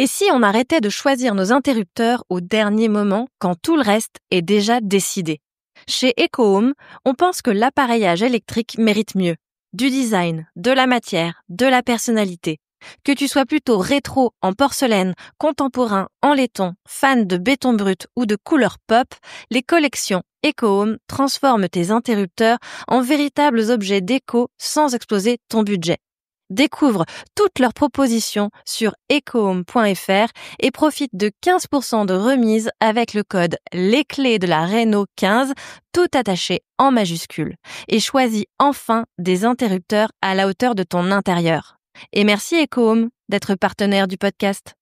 Et si on arrêtait de choisir nos interrupteurs au dernier moment quand tout le reste est déjà décidé? Chez EcoHome, on pense que l'appareillage électrique mérite mieux. Du design, de la matière, de la personnalité. Que tu sois plutôt rétro en porcelaine, contemporain en laiton, fan de béton brut ou de couleur pop, les collections EcoHome transforment tes interrupteurs en véritables objets déco sans exploser ton budget. Découvre toutes leurs propositions sur ecohome.fr et profite de 15% de remise avec le code LESCLÉS de la Réno 15, tout attaché en majuscule. Et choisis enfin des interrupteurs à la hauteur de ton intérieur. Et merci EcoHome d'être partenaire du podcast.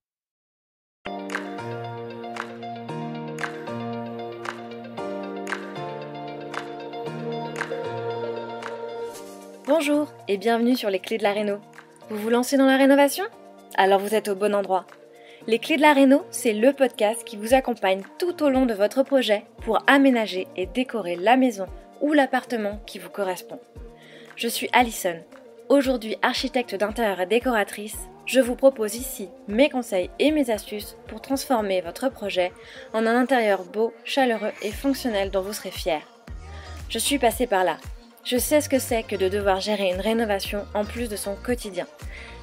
Bonjour et bienvenue sur les Clés de la Réno. Vous vous lancez dans la rénovation? Alors vous êtes au bon endroit. Les Clés de la Réno, c'est le podcast qui vous accompagne tout au long de votre projet pour aménager et décorer la maison ou l'appartement qui vous correspond. Je suis Alison. Aujourd'hui architecte d'intérieur et décoratrice, je vous propose ici mes conseils et mes astuces pour transformer votre projet en un intérieur beau, chaleureux et fonctionnel dont vous serez fiers. Je suis passée par là. Je sais ce que c'est que de devoir gérer une rénovation en plus de son quotidien.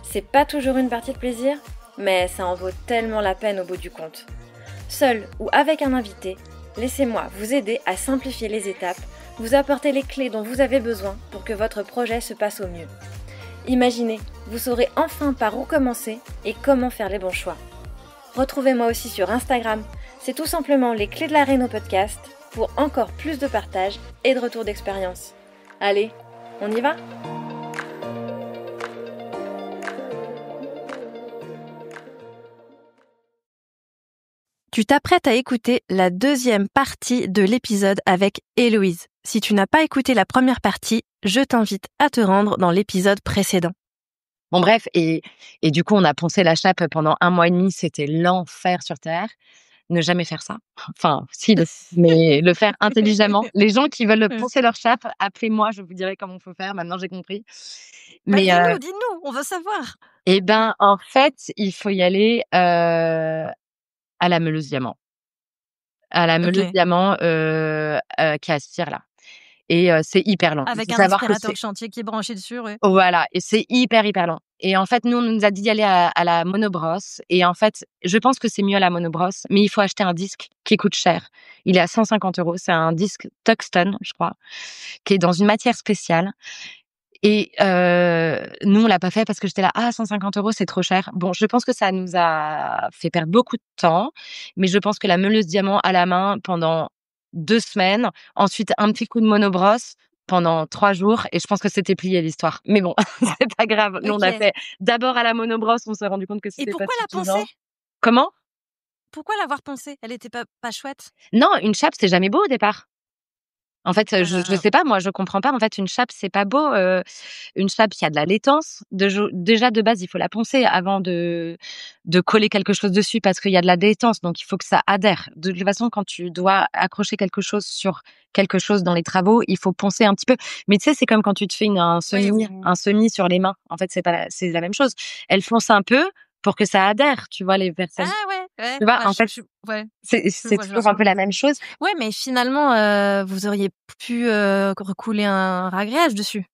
C'est pas toujours une partie de plaisir, mais ça en vaut tellement la peine au bout du compte. Seul ou avec un invité, laissez-moi vous aider à simplifier les étapes, vous apporter les clés dont vous avez besoin pour que votre projet se passe au mieux. Imaginez, vous saurez enfin par où commencer et comment faire les bons choix. Retrouvez-moi aussi sur Instagram, c'est tout simplement les Clés de la Réno podcast pour encore plus de partage et de retour d'expérience. Allez, on y va ? Tu t'apprêtes à écouter la deuxième partie de l'épisode avec Héloïse. Si tu n'as pas écouté la première partie, je t'invite à te rendre dans l'épisode précédent. Bon bref, et du coup on a poncé la chape pendant 1 mois et demi, c'était l'enfer sur terre. Ne jamais faire ça. Enfin, si, mais le faire intelligemment. Les gens qui veulent poncer leur chape, appelez-moi, je vous dirai comment il faut faire. Maintenant, j'ai compris. Mais dis-nous, on veut savoir. eh ben, en fait, il faut y aller à la meuleuse diamant. À la meuleuse diamant qui est à Cire, là. Et c'est hyper lent. Avec Il un faut savoir que aspirateur de chantier qui est branché dessus, oui. Voilà, et c'est hyper, hyper lent. Et en fait, nous, on nous a dit d'y aller à la monobrosse. Et en fait, je pense que c'est mieux à la monobrosse, mais il faut acheter un disque qui coûte cher. Il est à 150 €. C'est un disque Tungsten, je crois, qui est dans une matière spéciale. Et nous, on l'a pas fait parce que j'étais là, 150 €, c'est trop cher. Bon, je pense que ça nous a fait perdre beaucoup de temps, mais je pense que la meuleuse diamant à la main pendant 2 semaines, ensuite un petit coup de monobrosse pendant 3 jours, et je pense que c'était plié l'histoire. Mais bon, c'est pas grave. Nous, on a fait d'abord à la monobrosse, on s'est rendu compte que c'était pas pourquoi la suffisant. poncer? Comment? Pourquoi l'avoir poncée? Elle était pas chouette? Non, une chape, c'est jamais beau au départ. En fait, je sais pas, moi, je comprends pas. En fait, une chape, c'est pas beau. Une chape, il y a de la laitance. Déjà, de base, il faut la poncer avant de coller quelque chose dessus parce qu'il y a de la laitance. Donc, il faut que ça adhère. De toute façon, quand tu dois accrocher quelque chose sur quelque chose dans les travaux, il faut poncer un petit peu. Mais tu sais, c'est comme quand tu te fais un semis sur les mains. En fait, c'est la même chose. Elle fonce un peu pour que ça adhère, tu vois, les personnes. Ah ouais. Tu vois, en fait, c'est toujours un peu la même chose. Ouais, mais finalement, vous auriez pu recouler un ragréage dessus.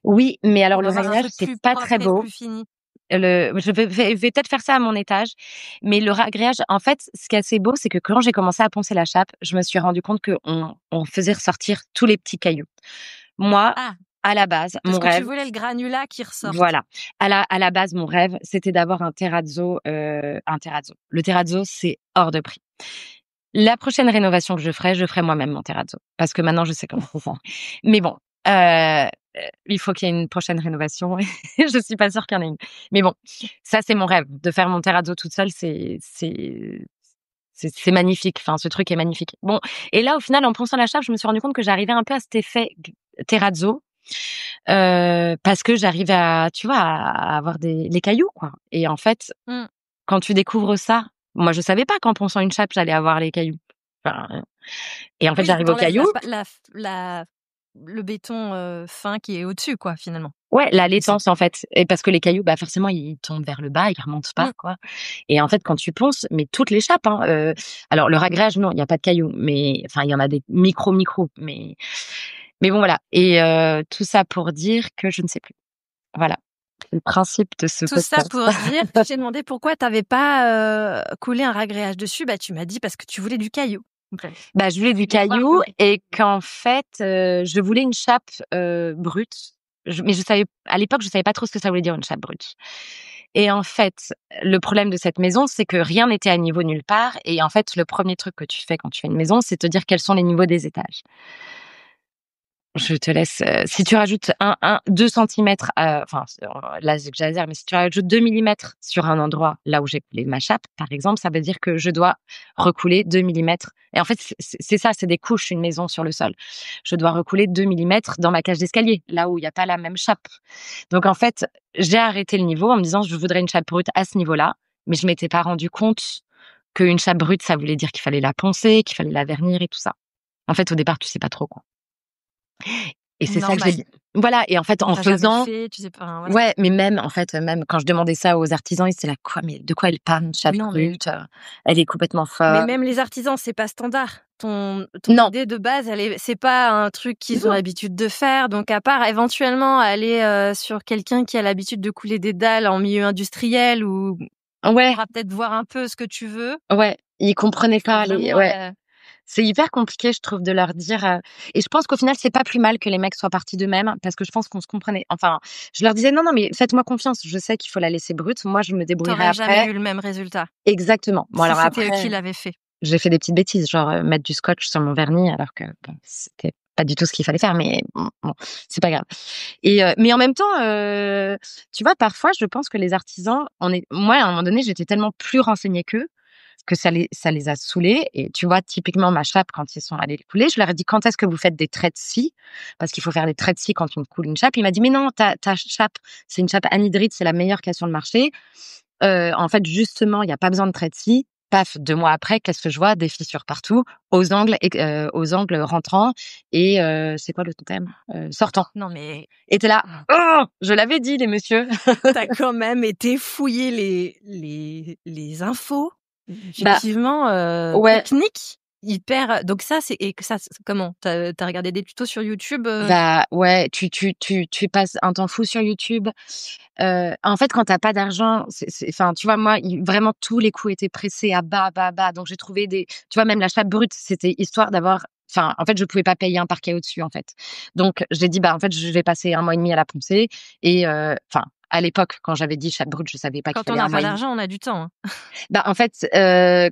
Oui, mais alors le Dans un ragréage, truc c'est plus pas propre très et beau. plus fini. Je vais peut-être faire ça à mon étage, mais le ragréage, en fait, ce qui est assez beau, c'est que quand j'ai commencé à poncer la chape, je me suis rendu compte qu'on faisait ressortir tous les petits cailloux. Moi, à la base, mon Parce que tu rêve, voulais le granulat qui ressorte. voilà. À la base, mon rêve, c'était d'avoir un terrazzo. Le terrazzo, c'est hors de prix. La prochaine rénovation que je ferai moi-même mon terrazzo, parce que maintenant, je sais comment faire. Mais bon, il faut qu'il y ait une prochaine rénovation. Je suis pas sûre qu'il y en ait une. Mais bon, ça, c'est mon rêve. De faire mon terrazzo toute seule, c'est magnifique. Enfin, ce truc est magnifique. Bon, et là, au final, en ponçant la chape, je me suis rendu compte que j'arrivais un peu à cet effet terrazzo, parce que j'arrivais à, tu vois, à avoir les cailloux, quoi. Et en fait, quand tu découvres ça, moi, je savais pas qu'en ponçant une chape, j'allais avoir les cailloux. Enfin, et en fait, j'arrive aux cailloux. le béton fin qui est au-dessus, quoi, finalement. Ouais, la laitance, en fait. Et parce que les cailloux, bah, forcément, ils tombent vers le bas, ils remontent pas, quoi. Et en fait, quand tu ponces, mais toutes les chapes, hein, alors le ragréage, non, il y a pas de cailloux, mais enfin, il y en a des micro, mais bon, voilà. Et tout ça pour dire que je ne sais plus. Voilà. C'est le principe de ce Tout ça podcast. pour dire, je t'ai demandé pourquoi t'avais pas coulé un ragréage dessus. Bah, tu m'as dit parce que tu voulais du caillou. Bah, je voulais du caillou et qu'en fait, je voulais une chape brute. Mais à l'époque, je savais pas trop ce que ça voulait dire une chape brute. Et en fait, le problème de cette maison, c'est que rien n'était à niveau nulle part. Et en fait, le premier truc que tu fais quand tu fais une maison, c'est te dire quels sont les niveaux des étages. Je te laisse. Si tu rajoutes 2 centimètres, enfin, là, j'exagère, mais si tu rajoutes 2 millimètres sur un endroit là où j'ai coulé ma chape, par exemple, ça veut dire que je dois recouler 2 millimètres. Et en fait, c'est ça, c'est des couches, une maison sur le sol. Je dois recouler 2 millimètres dans ma cage d'escalier, là où il n'y a pas la même chape. Donc, en fait, j'ai arrêté le niveau en me disant, je voudrais une chape brute à ce niveau-là, mais je m'étais pas rendu compte qu'une chape brute, ça voulait dire qu'il fallait la poncer, qu'il fallait la vernir et tout ça. En fait, au départ, tu sais pas trop, quoi. Et c'est ça que j'ai dit. Voilà, et en fait, en faisant. Fait, tu sais pas, voilà. Ouais, mais même, en fait, même quand je demandais ça aux artisans, ils étaient là, quoi, mais de quoi elle parle, une chape brute? Elle est complètement folle. Mais même les artisans, c'est pas standard. Ton idée de base, c'est pas un truc qu'ils ont l'habitude de faire. Donc, à part éventuellement aller sur quelqu'un qui a l'habitude de couler des dalles en milieu industriel ou. Ouais. On pourra peut-être voir un peu ce que tu veux. Ouais, ils comprenaient pas ouais. C'est hyper compliqué, je trouve, de leur dire. Et je pense qu'au final, c'est pas plus mal que les mecs soient partis d'eux-mêmes, parce que je pense qu'on se comprenait. Enfin, je leur disais non, mais faites-moi confiance. Je sais qu'il faut la laisser brute. Moi, je me débrouillerai après. T'aurais jamais eu le même résultat. Exactement. Bon, alors c'était après, eux qui l'avaient fait. J'ai fait des petites bêtises, genre mettre du scotch sur mon vernis, alors que bon, c'était pas du tout ce qu'il fallait faire, mais bon, c'est pas grave. Et mais en même temps, tu vois, parfois, je pense que les artisans, moi, à un moment donné, j'étais tellement plus renseignée qu'eux que ça les a saoulés. Et tu vois, typiquement, ma chape, quand ils sont allés le couler, je leur ai dit, quand est-ce que vous faites des traits de scie? Parce qu'il faut faire des traits de scie quand on coule une chape. Il m'a dit, mais non, ta chape, c'est une chape anhydrite, c'est la meilleure qu'il y a sur le marché. En fait, justement, il n'y a pas besoin de traits de scie. Paf, 2 mois après, qu'est-ce que je vois? Des fissures partout, aux angles rentrants et c'est quoi l'autre terme? Sortants. Non mais. Et t'es là, oh, je l'avais dit, les messieurs. T'as quand même été fouiller les infos, effectivement, techniques, hyper. Donc ça, comment? T'as regardé des tutos sur YouTube? Bah ouais, tu passes un temps fou sur YouTube. En fait, quand t'as pas d'argent, enfin, tu vois, moi, vraiment tous les coûts étaient pressés à bas, bas, bas. Donc j'ai trouvé tu vois, même la chape brute, c'était histoire d'avoir. Enfin, en fait, je pouvais pas payer un parquet au-dessus, en fait. Donc j'ai dit, bah en fait, je vais passer 1 mois et demi à la poncer. Et enfin, à l'époque, quand j'avais dit chape brute, je savais pas qu'il fallait 1 mois. Quand on n'a pas d'argent, on a du temps. Hein. Bah en fait,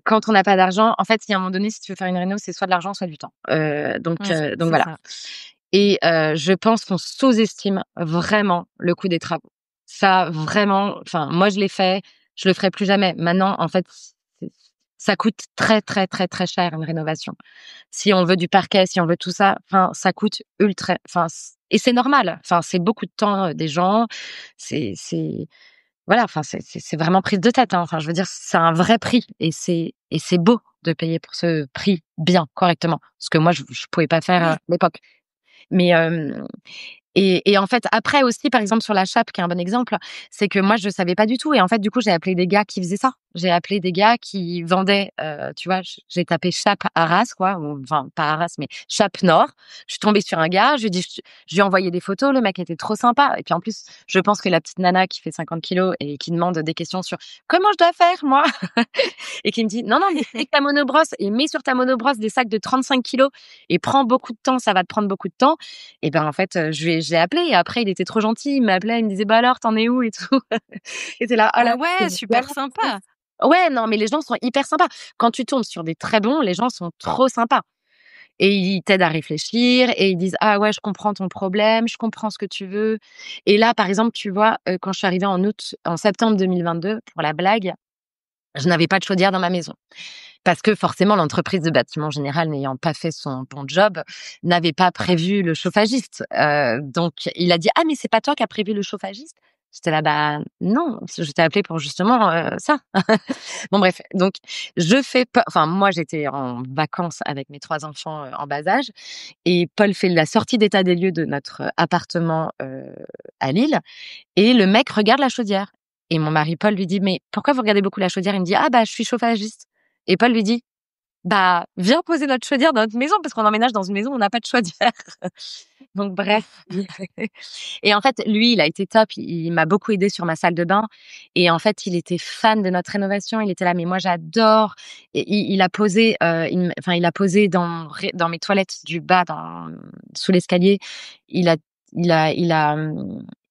quand on n'a pas d'argent, en fait, il y a un moment donné, si tu veux faire une réno, c'est soit de l'argent, soit du temps. Donc voilà. Ça. Et je pense qu'on sous-estime vraiment le coût des travaux. Ça, vraiment, enfin, moi, je l'ai fait, je le ferai plus jamais. Maintenant, en fait, ça coûte très, très, très, très cher, une rénovation. Si on veut du parquet, si on veut tout ça, enfin, ça coûte et c'est normal. Enfin, c'est beaucoup de temps des gens. C'est voilà, enfin, c'est vraiment prise de tête, hein. Enfin, je veux dire, c'est un vrai prix et c'est beau de payer pour ce prix bien, correctement. Ce que moi, je pouvais pas faire à l'époque. Mais et en fait, après aussi, par exemple, sur la chape, qui est un bon exemple, c'est que moi, je savais pas du tout. Et en fait, du coup, j'ai appelé des gars qui faisaient ça. J'ai appelé des gars qui vendaient, tu vois, j'ai tapé chape Arras, quoi. Enfin, pas Arras, mais chape Nord. Je suis tombée sur un gars, je lui ai envoyé des photos. Le mec était trop sympa. Et puis, en plus, je pense que la petite nana qui fait 50 kilos et qui demande des questions sur comment je dois faire, moi, et qui me dit, non, mais fais ta monobrosse et mets sur ta monobrosse des sacs de 35 kilos et prends beaucoup de temps, ça va te prendre beaucoup de temps. Et ben, en fait, j'ai appelé et après, il était trop gentil. Il m'appelait, il me disait, bah alors, t'en es où et tout. Et t'es là, oh là, ouais, super sympa. Ouais, non, mais les gens sont hyper sympas. Quand tu tombes sur des très bons, les gens sont trop sympas. Et ils t'aident à réfléchir et ils disent, ah ouais, je comprends ton problème, je comprends ce que tu veux. Et là, par exemple, tu vois, quand je suis arrivée en septembre 2022, pour la blague, je n'avais pas de chaudière dans ma maison. Parce que forcément, l'entreprise de bâtiment général, n'ayant pas fait son bon job, n'avait pas prévu le chauffagiste. Donc, il a dit, ah, mais c'est pas toi qui as prévu le chauffagiste? J'étais là, bah non, je t'ai appelé pour justement ça. Bon bref, donc moi j'étais en vacances avec mes 3 enfants en bas âge et Paul fait la sortie d'état des lieux de notre appartement à Lille et le mec regarde la chaudière. Et mon mari Paul lui dit, mais pourquoi vous regardez beaucoup la chaudière? Il me dit, ah bah je suis chauffagiste. Et Paul lui dit, bah viens poser notre chaudière dans notre maison parce qu'on emménage dans une maison où on n'a pas de chaudière. Donc bref. Et en fait, lui, il a été top. Il m'a beaucoup aidé sur ma salle de bain. Et en fait, il était fan de notre rénovation. Il était là, mais moi, j'adore. Et il a posé, il a posé dans mes toilettes du bas, sous l'escalier. Il a, il a,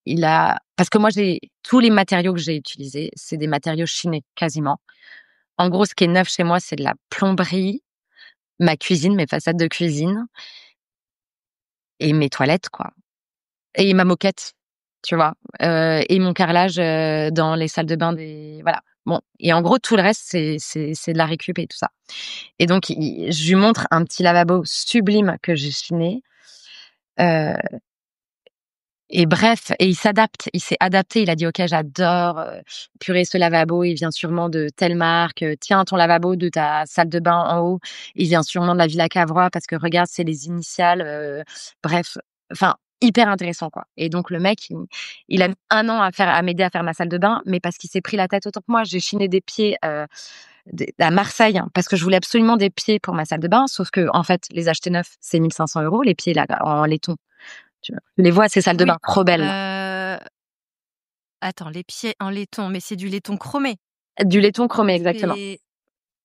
il a, parce que moi, tous les matériaux que j'ai utilisés, c'est des matériaux chinés, quasiment. En gros, ce qui est neuf chez moi, c'est de la plomberie, ma cuisine, mes façades de cuisine et mes toilettes, quoi. Et ma moquette, tu vois, et mon carrelage dans les salles de bain voilà. Bon, et en gros tout le reste c'est de la récup et tout ça. Et donc je lui montre un petit lavabo sublime que j'ai chiné. Et bref, et il s'est adapté, il a dit OK, j'adore, purée ce lavabo, il vient sûrement de telle marque, tiens ton lavabo de ta salle de bain en haut, il vient sûrement de la Villa Cavrois parce que regarde, c'est les initiales, bref, enfin hyper intéressant quoi. Et donc le mec, il a mis 1 an à m'aider à faire ma salle de bain, mais parce qu'il s'est pris la tête autant que moi. J'ai chiné des pieds à Marseille hein, parce que je voulais absolument des pieds pour ma salle de bain, sauf que en fait les acheter neufs, c'est 1 500 € les pieds là en laiton. Tu les vois, ces salles de bain trop belles. Attends, les pieds en laiton, mais c'est du laiton chromé. Du laiton chromé, exactement.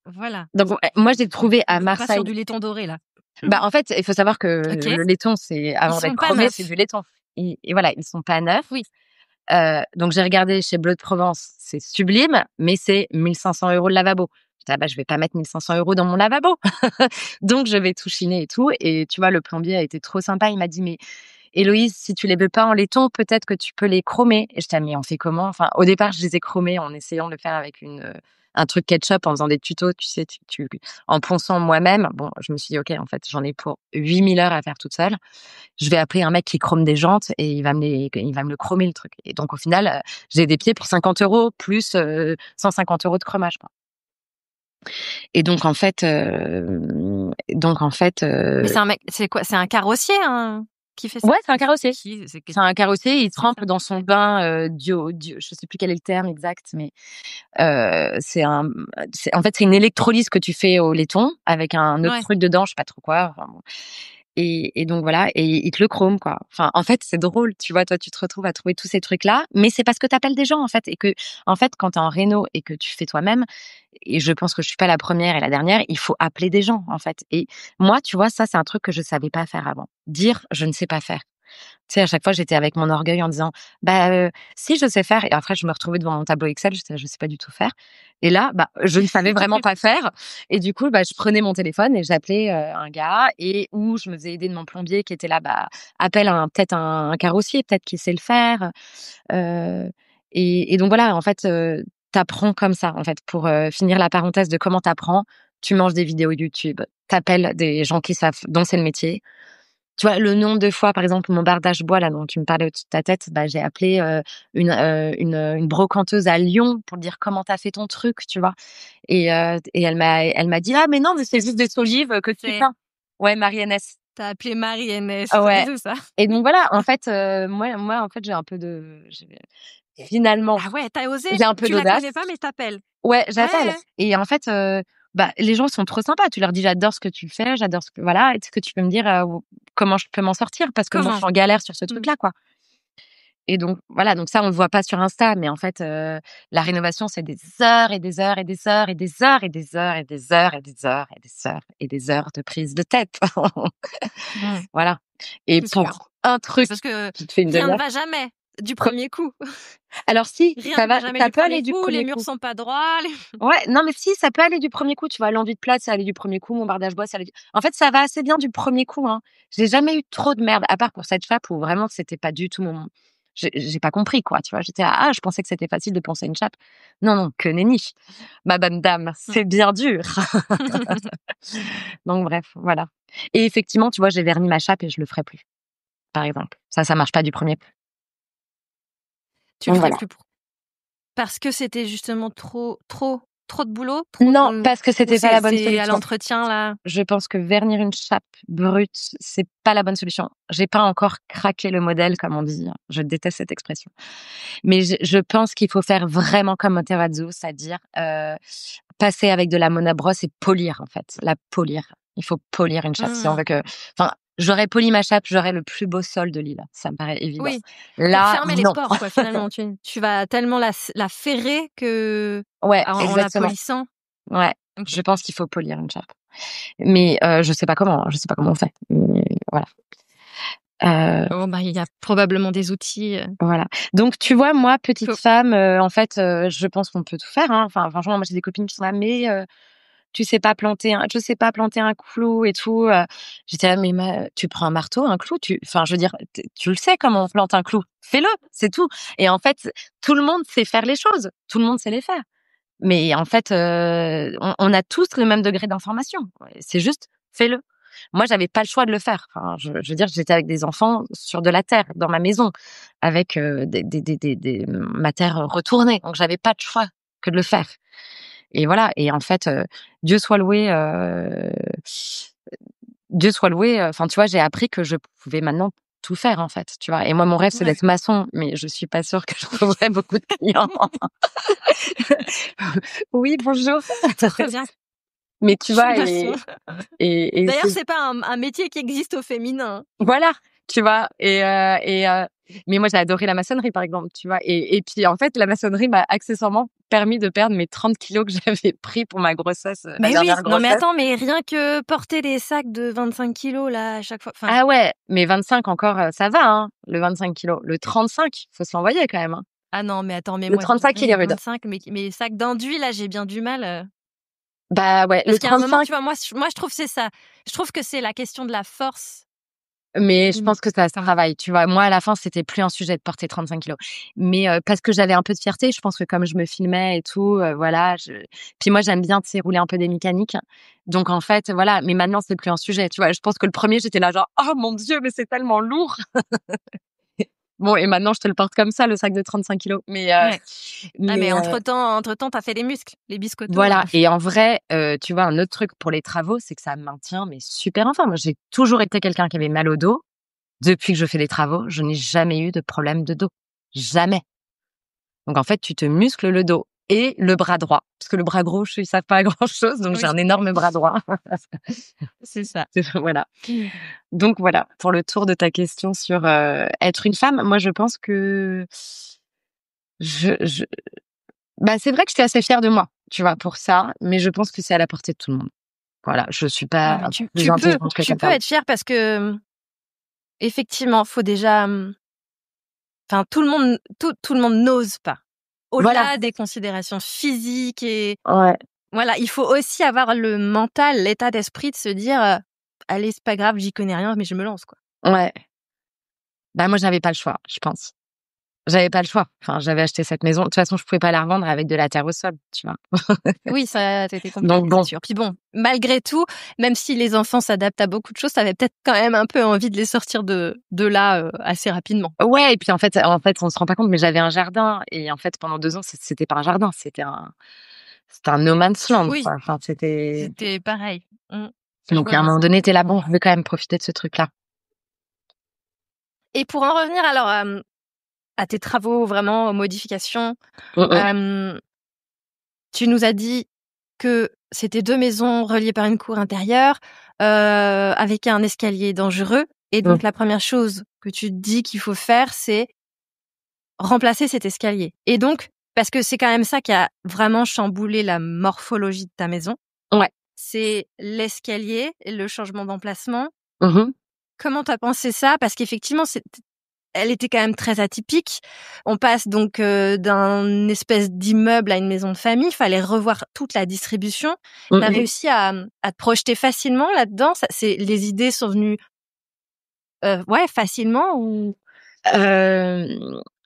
Voilà. Donc moi, j'ai trouvé à Marseille. Pas sur du laiton doré là. Bah en fait, il faut savoir que le laiton, c'est avant d'être chromé, c'est du laiton. Et voilà, ils sont pas neufs. Oui. Donc j'ai regardé chez Bleu de Provence, c'est sublime, mais c'est 1 500 € le lavabo. Je vais pas mettre 1 500 € dans mon lavabo. Donc je vais tout chiner et tout. Et tu vois, le plombier a été trop sympa. Il m'a dit mais Héloïse, si tu les veux pas en laiton, peut-être que tu peux les chromer. Et je t'ai dit, mais on fait comment? Enfin, au départ, je les ai chromés en essayant de le faire avec un truc ketchup, en faisant des tutos, tu sais, en ponçant moi-même. Bon, je me suis dit, OK, en fait, j'en ai pour 8000 heures à faire toute seule. Je vais appeler un mec qui chrome des jantes et il va me le chromer, le truc. Et donc, au final, j'ai des pieds pour 50 € plus 150 € de chromage, quoi. Et donc, en fait, Mais c'est un mec, c'est quoi? C'est un carrossier, hein? Qui fait ça? Ouais, c'est un carrossier. C'est un carrossier, il trempe dans son bain je sais plus quel est le terme exact, mais c'est en fait c'est une électrolyse que tu fais au laiton avec un autre truc dedans, je sais pas trop quoi. Enfin, bon. Et donc voilà, et il te le chrome quoi. Enfin, en fait, c'est drôle, tu vois, toi tu te retrouves à trouver tous ces trucs-là, mais c'est parce que t'appelles des gens en fait, et que en fait quand t'es en réno et que tu fais toi-même, et je pense que je suis pas la première et la dernière, il faut appeler des gens en fait. Et moi, tu vois, ça c'est un truc que je savais pas faire avant. Dire je ne sais pas faire. Tu sais, à chaque fois, j'étais avec mon orgueil en disant, bah, si je sais faire. Et après, je me retrouvais devant mon tableau Excel, je sais pas du tout faire. Et là, bah, je ne savais vraiment pas faire. Et du coup, bah, je prenais mon téléphone et j'appelais un gars ou je me faisais aider de mon plombier qui était là, bah, appelle peut-être un carrossier, peut-être qu'il sait le faire. Et donc voilà, en fait, t'apprends comme ça, en fait, pour finir la parenthèse de comment t'apprends. Tu manges des vidéos YouTube, t'appelles des gens qui savent, dont c'est le métier. Tu vois, le nombre de fois, par exemple, mon bardage bois, là, dont tu me parlais au-dessus de ta tête, bah, j'ai appelé une brocanteuse à Lyon pour dire comment t'as fait ton truc, tu vois. Et elle m'a dit, ah, mais non, mais c'est juste des solives que tu peins. Ouais, Marie-Hennès. T'as appelé Marie-Hennès. Ouais. C'est ça. Et donc voilà, en fait, moi, en fait, j'ai un peu finalement. Ah ouais, t'as osé. J'ai un peu d'audace. Tu la connais pas, mais t'appelles. Ouais, j'appelle. Ouais. Et en fait, bah, les gens sont trop sympas. Tu leur dis, j'adore ce que tu fais, j'adore voilà. Est-ce que tu peux me dire comment je peux m'en sortir? Parce que moi, je suis en galère sur ce truc-là, quoi. Et donc, voilà. Donc ça, on le voit pas sur Insta, mais en fait, la rénovation, c'est des heures et des heures et des heures et des heures et des heures et des heures et des heures et des heures et des heures de prise de tête. Voilà. Et pour un truc, parce que qui te fait une rien ne va jamais du premier coup. Alors si, ça peut aller du premier coup. Les murs sont pas droits. Ouais, non mais si, ça peut aller du premier coup. Tu vois, l'envie de plate, ça allait du premier coup. Mon bardage bois, ça allait. En fait, ça va assez bien du premier coup. Hein. J'ai jamais eu trop de merde, à part pour cette chape où vraiment c'était pas du tout mon. J'ai pas compris quoi. Tu vois, j'étais là, je pensais que c'était facile de poncer une chape. Non, que nenni. Ma bonne dame, c'est bien dur. Donc bref, voilà. Et effectivement, tu vois, j'ai verni ma chape et je le ferai plus. Par exemple, ça marche pas du premier coup. Tu le ferais Voilà. plus parce que c'était justement trop de boulot? Non, parce que c'était pas la bonne c'est à solution. l'entretien, là? Je pense que vernir une chape brute, c'est pas la bonne solution. J'ai pas encore craqué le modèle, comme on dit. Je déteste cette expression. Mais je pense qu'il faut faire vraiment comme Materazzo, c'est-à-dire passer avec de la monobrosse et polir, en fait. La polir. Il faut polir une chape. Si on veut que... Enfin, j'aurais poli ma chape, j'aurais le plus beau sol de l'île. Ça me paraît évident. Oui. Là, Pour fermer les non. pores, quoi, finalement. Tu vas tellement la ferrer que Ouais, en la exactement. polissant. Ouais, Ok. je pense qu'il faut polir une chape. Mais je sais pas comment on fait. Mais voilà. Il y a probablement des outils. Voilà. Donc tu vois, moi, petite Faut- femme, en fait, je pense qu'on peut tout faire. Hein. Enfin, franchement, moi j'ai des copines qui sont là, mais tu sais pas planter je sais pas planter un clou et tout. J'étais là, mais tu prends un marteau, un clou, enfin, je veux dire, tu le sais comment on plante un clou. Fais-le, c'est tout. Et en fait, tout le monde sait faire les choses. Tout le monde sait les faire. Mais en fait, on a tous le même degré d'information. C'est juste, fais-le. Moi, j'avais pas le choix de le faire. Enfin, je veux dire, j'étais avec des enfants sur de la terre, dans ma maison, avec ma terre retournée. Donc, j'avais pas de choix que de le faire. Et voilà. Et en fait, Dieu soit loué. Dieu soit loué. Enfin, tu vois, j'ai appris que je pouvais maintenant tout faire, en fait. Tu vois. Et moi, mon rêve, c'est d'être maçon, mais je suis pas sûre que je trouverai beaucoup de clients. Oui, bonjour. Très bien. Mais tu vois, et D'ailleurs, c'est pas un métier qui existe au féminin. voilà, tu vois. Mais moi, j'ai adoré la maçonnerie, par exemple, tu vois. Et puis, en fait, la maçonnerie m'a accessoirement permis de perdre mes 30 kilos que j'avais pris pour ma grossesse, Mais la oui, dernière grossesse. non mais attends, mais rien que porter des sacs de 25 kilos là à chaque fois. Ah ouais, mais 25 encore, ça va, hein, le 25 kilos. Le 35, faut se l'envoyer quand même. Hein. Ah non, mais attends, mais le moi, 35, il est rude. 25, mais les sacs d'induit, là, j'ai bien du mal. Bah ouais, Parce le qu'à un moment, 35. tu vois, moi, je trouve que c'est ça. Je trouve que c'est la question de la force. Mais je pense que ça travaille, tu vois. Moi, à la fin, c'était plus un sujet de porter 35 kilos. Mais parce que j'avais un peu de fierté, je pense que comme je me filmais et tout, voilà. Puis moi, j'aime bien, tu sais, rouler un peu des mécaniques. Donc en fait, voilà. Mais maintenant, c'est plus un sujet, tu vois. Je pense que le premier, j'étais là genre, oh mon Dieu, mais c'est tellement lourd. Bon, et maintenant, je te le porte comme ça, le sac de 35 kilos. Mais mais entre-temps, t'as fait les muscles, les biscottos. voilà. Et en vrai, tu vois, un autre truc pour les travaux, c'est que ça maintient mais super en forme. Moi, j'ai toujours été quelqu'un qui avait mal au dos. Depuis que je fais des travaux, je n'ai jamais eu de problème de dos. Jamais. Donc en fait, tu te muscles le dos et le bras droit. Parce que le bras gauche, ils savent pas grand-chose. Donc j'ai un énorme bras droit. C'est ça. Voilà. Donc voilà, pour le tour de ta question sur être une femme, moi je pense que bah c'est vrai que je suis assez fière de moi, tu vois, pour ça, mais je pense que c'est à la portée de tout le monde. Voilà, je suis pas plus intelligente que tu peux être fière parce que effectivement, faut déjà enfin tout le monde n'ose pas. Au-delà des considérations physiques et voilà, il faut aussi avoir le mental, l'état d'esprit de se dire allez, c'est pas grave, j'y connais rien mais je me lance quoi. Ouais. Bah moi j'avais pas le choix, je pense. J'avais pas le choix. Enfin, j'avais acheté cette maison. De toute façon, je pouvais pas la revendre avec de la terre au sol, tu vois. Oui, ça c'était compliqué. Donc bon. Sûr. Puis bon, malgré tout, même si les enfants s'adaptent à beaucoup de choses, t'avais peut-être quand même un peu envie de les sortir de là assez rapidement. Ouais, et puis en fait, on se rend pas compte, mais j'avais un jardin et en fait, pendant 2 ans, c'était pas un jardin, c'était un no man's land. Oui. Quoi. Enfin, c'était pareil. Donc à un moment donné, t'es là, bon, je vais quand même profiter de ce truc-là. Et pour en revenir alors à tes travaux, vraiment aux modifications, tu nous as dit que c'était 2 maisons reliées par une cour intérieure, avec un escalier dangereux. Et donc la première chose que tu te dis qu'il faut faire, c'est remplacer cet escalier. Et donc, parce que c'est quand même ça qui a vraiment chamboulé la morphologie de ta maison. Ouais. C'est l'escalier et le changement d'emplacement. Comment t'as pensé ça? Parce qu'effectivement, elle était quand même très atypique. On passe donc d'un espèce d'immeuble à une maison de famille. Il fallait revoir toute la distribution. T'as réussi à te projeter facilement là-dedans. Les idées sont venues facilement ou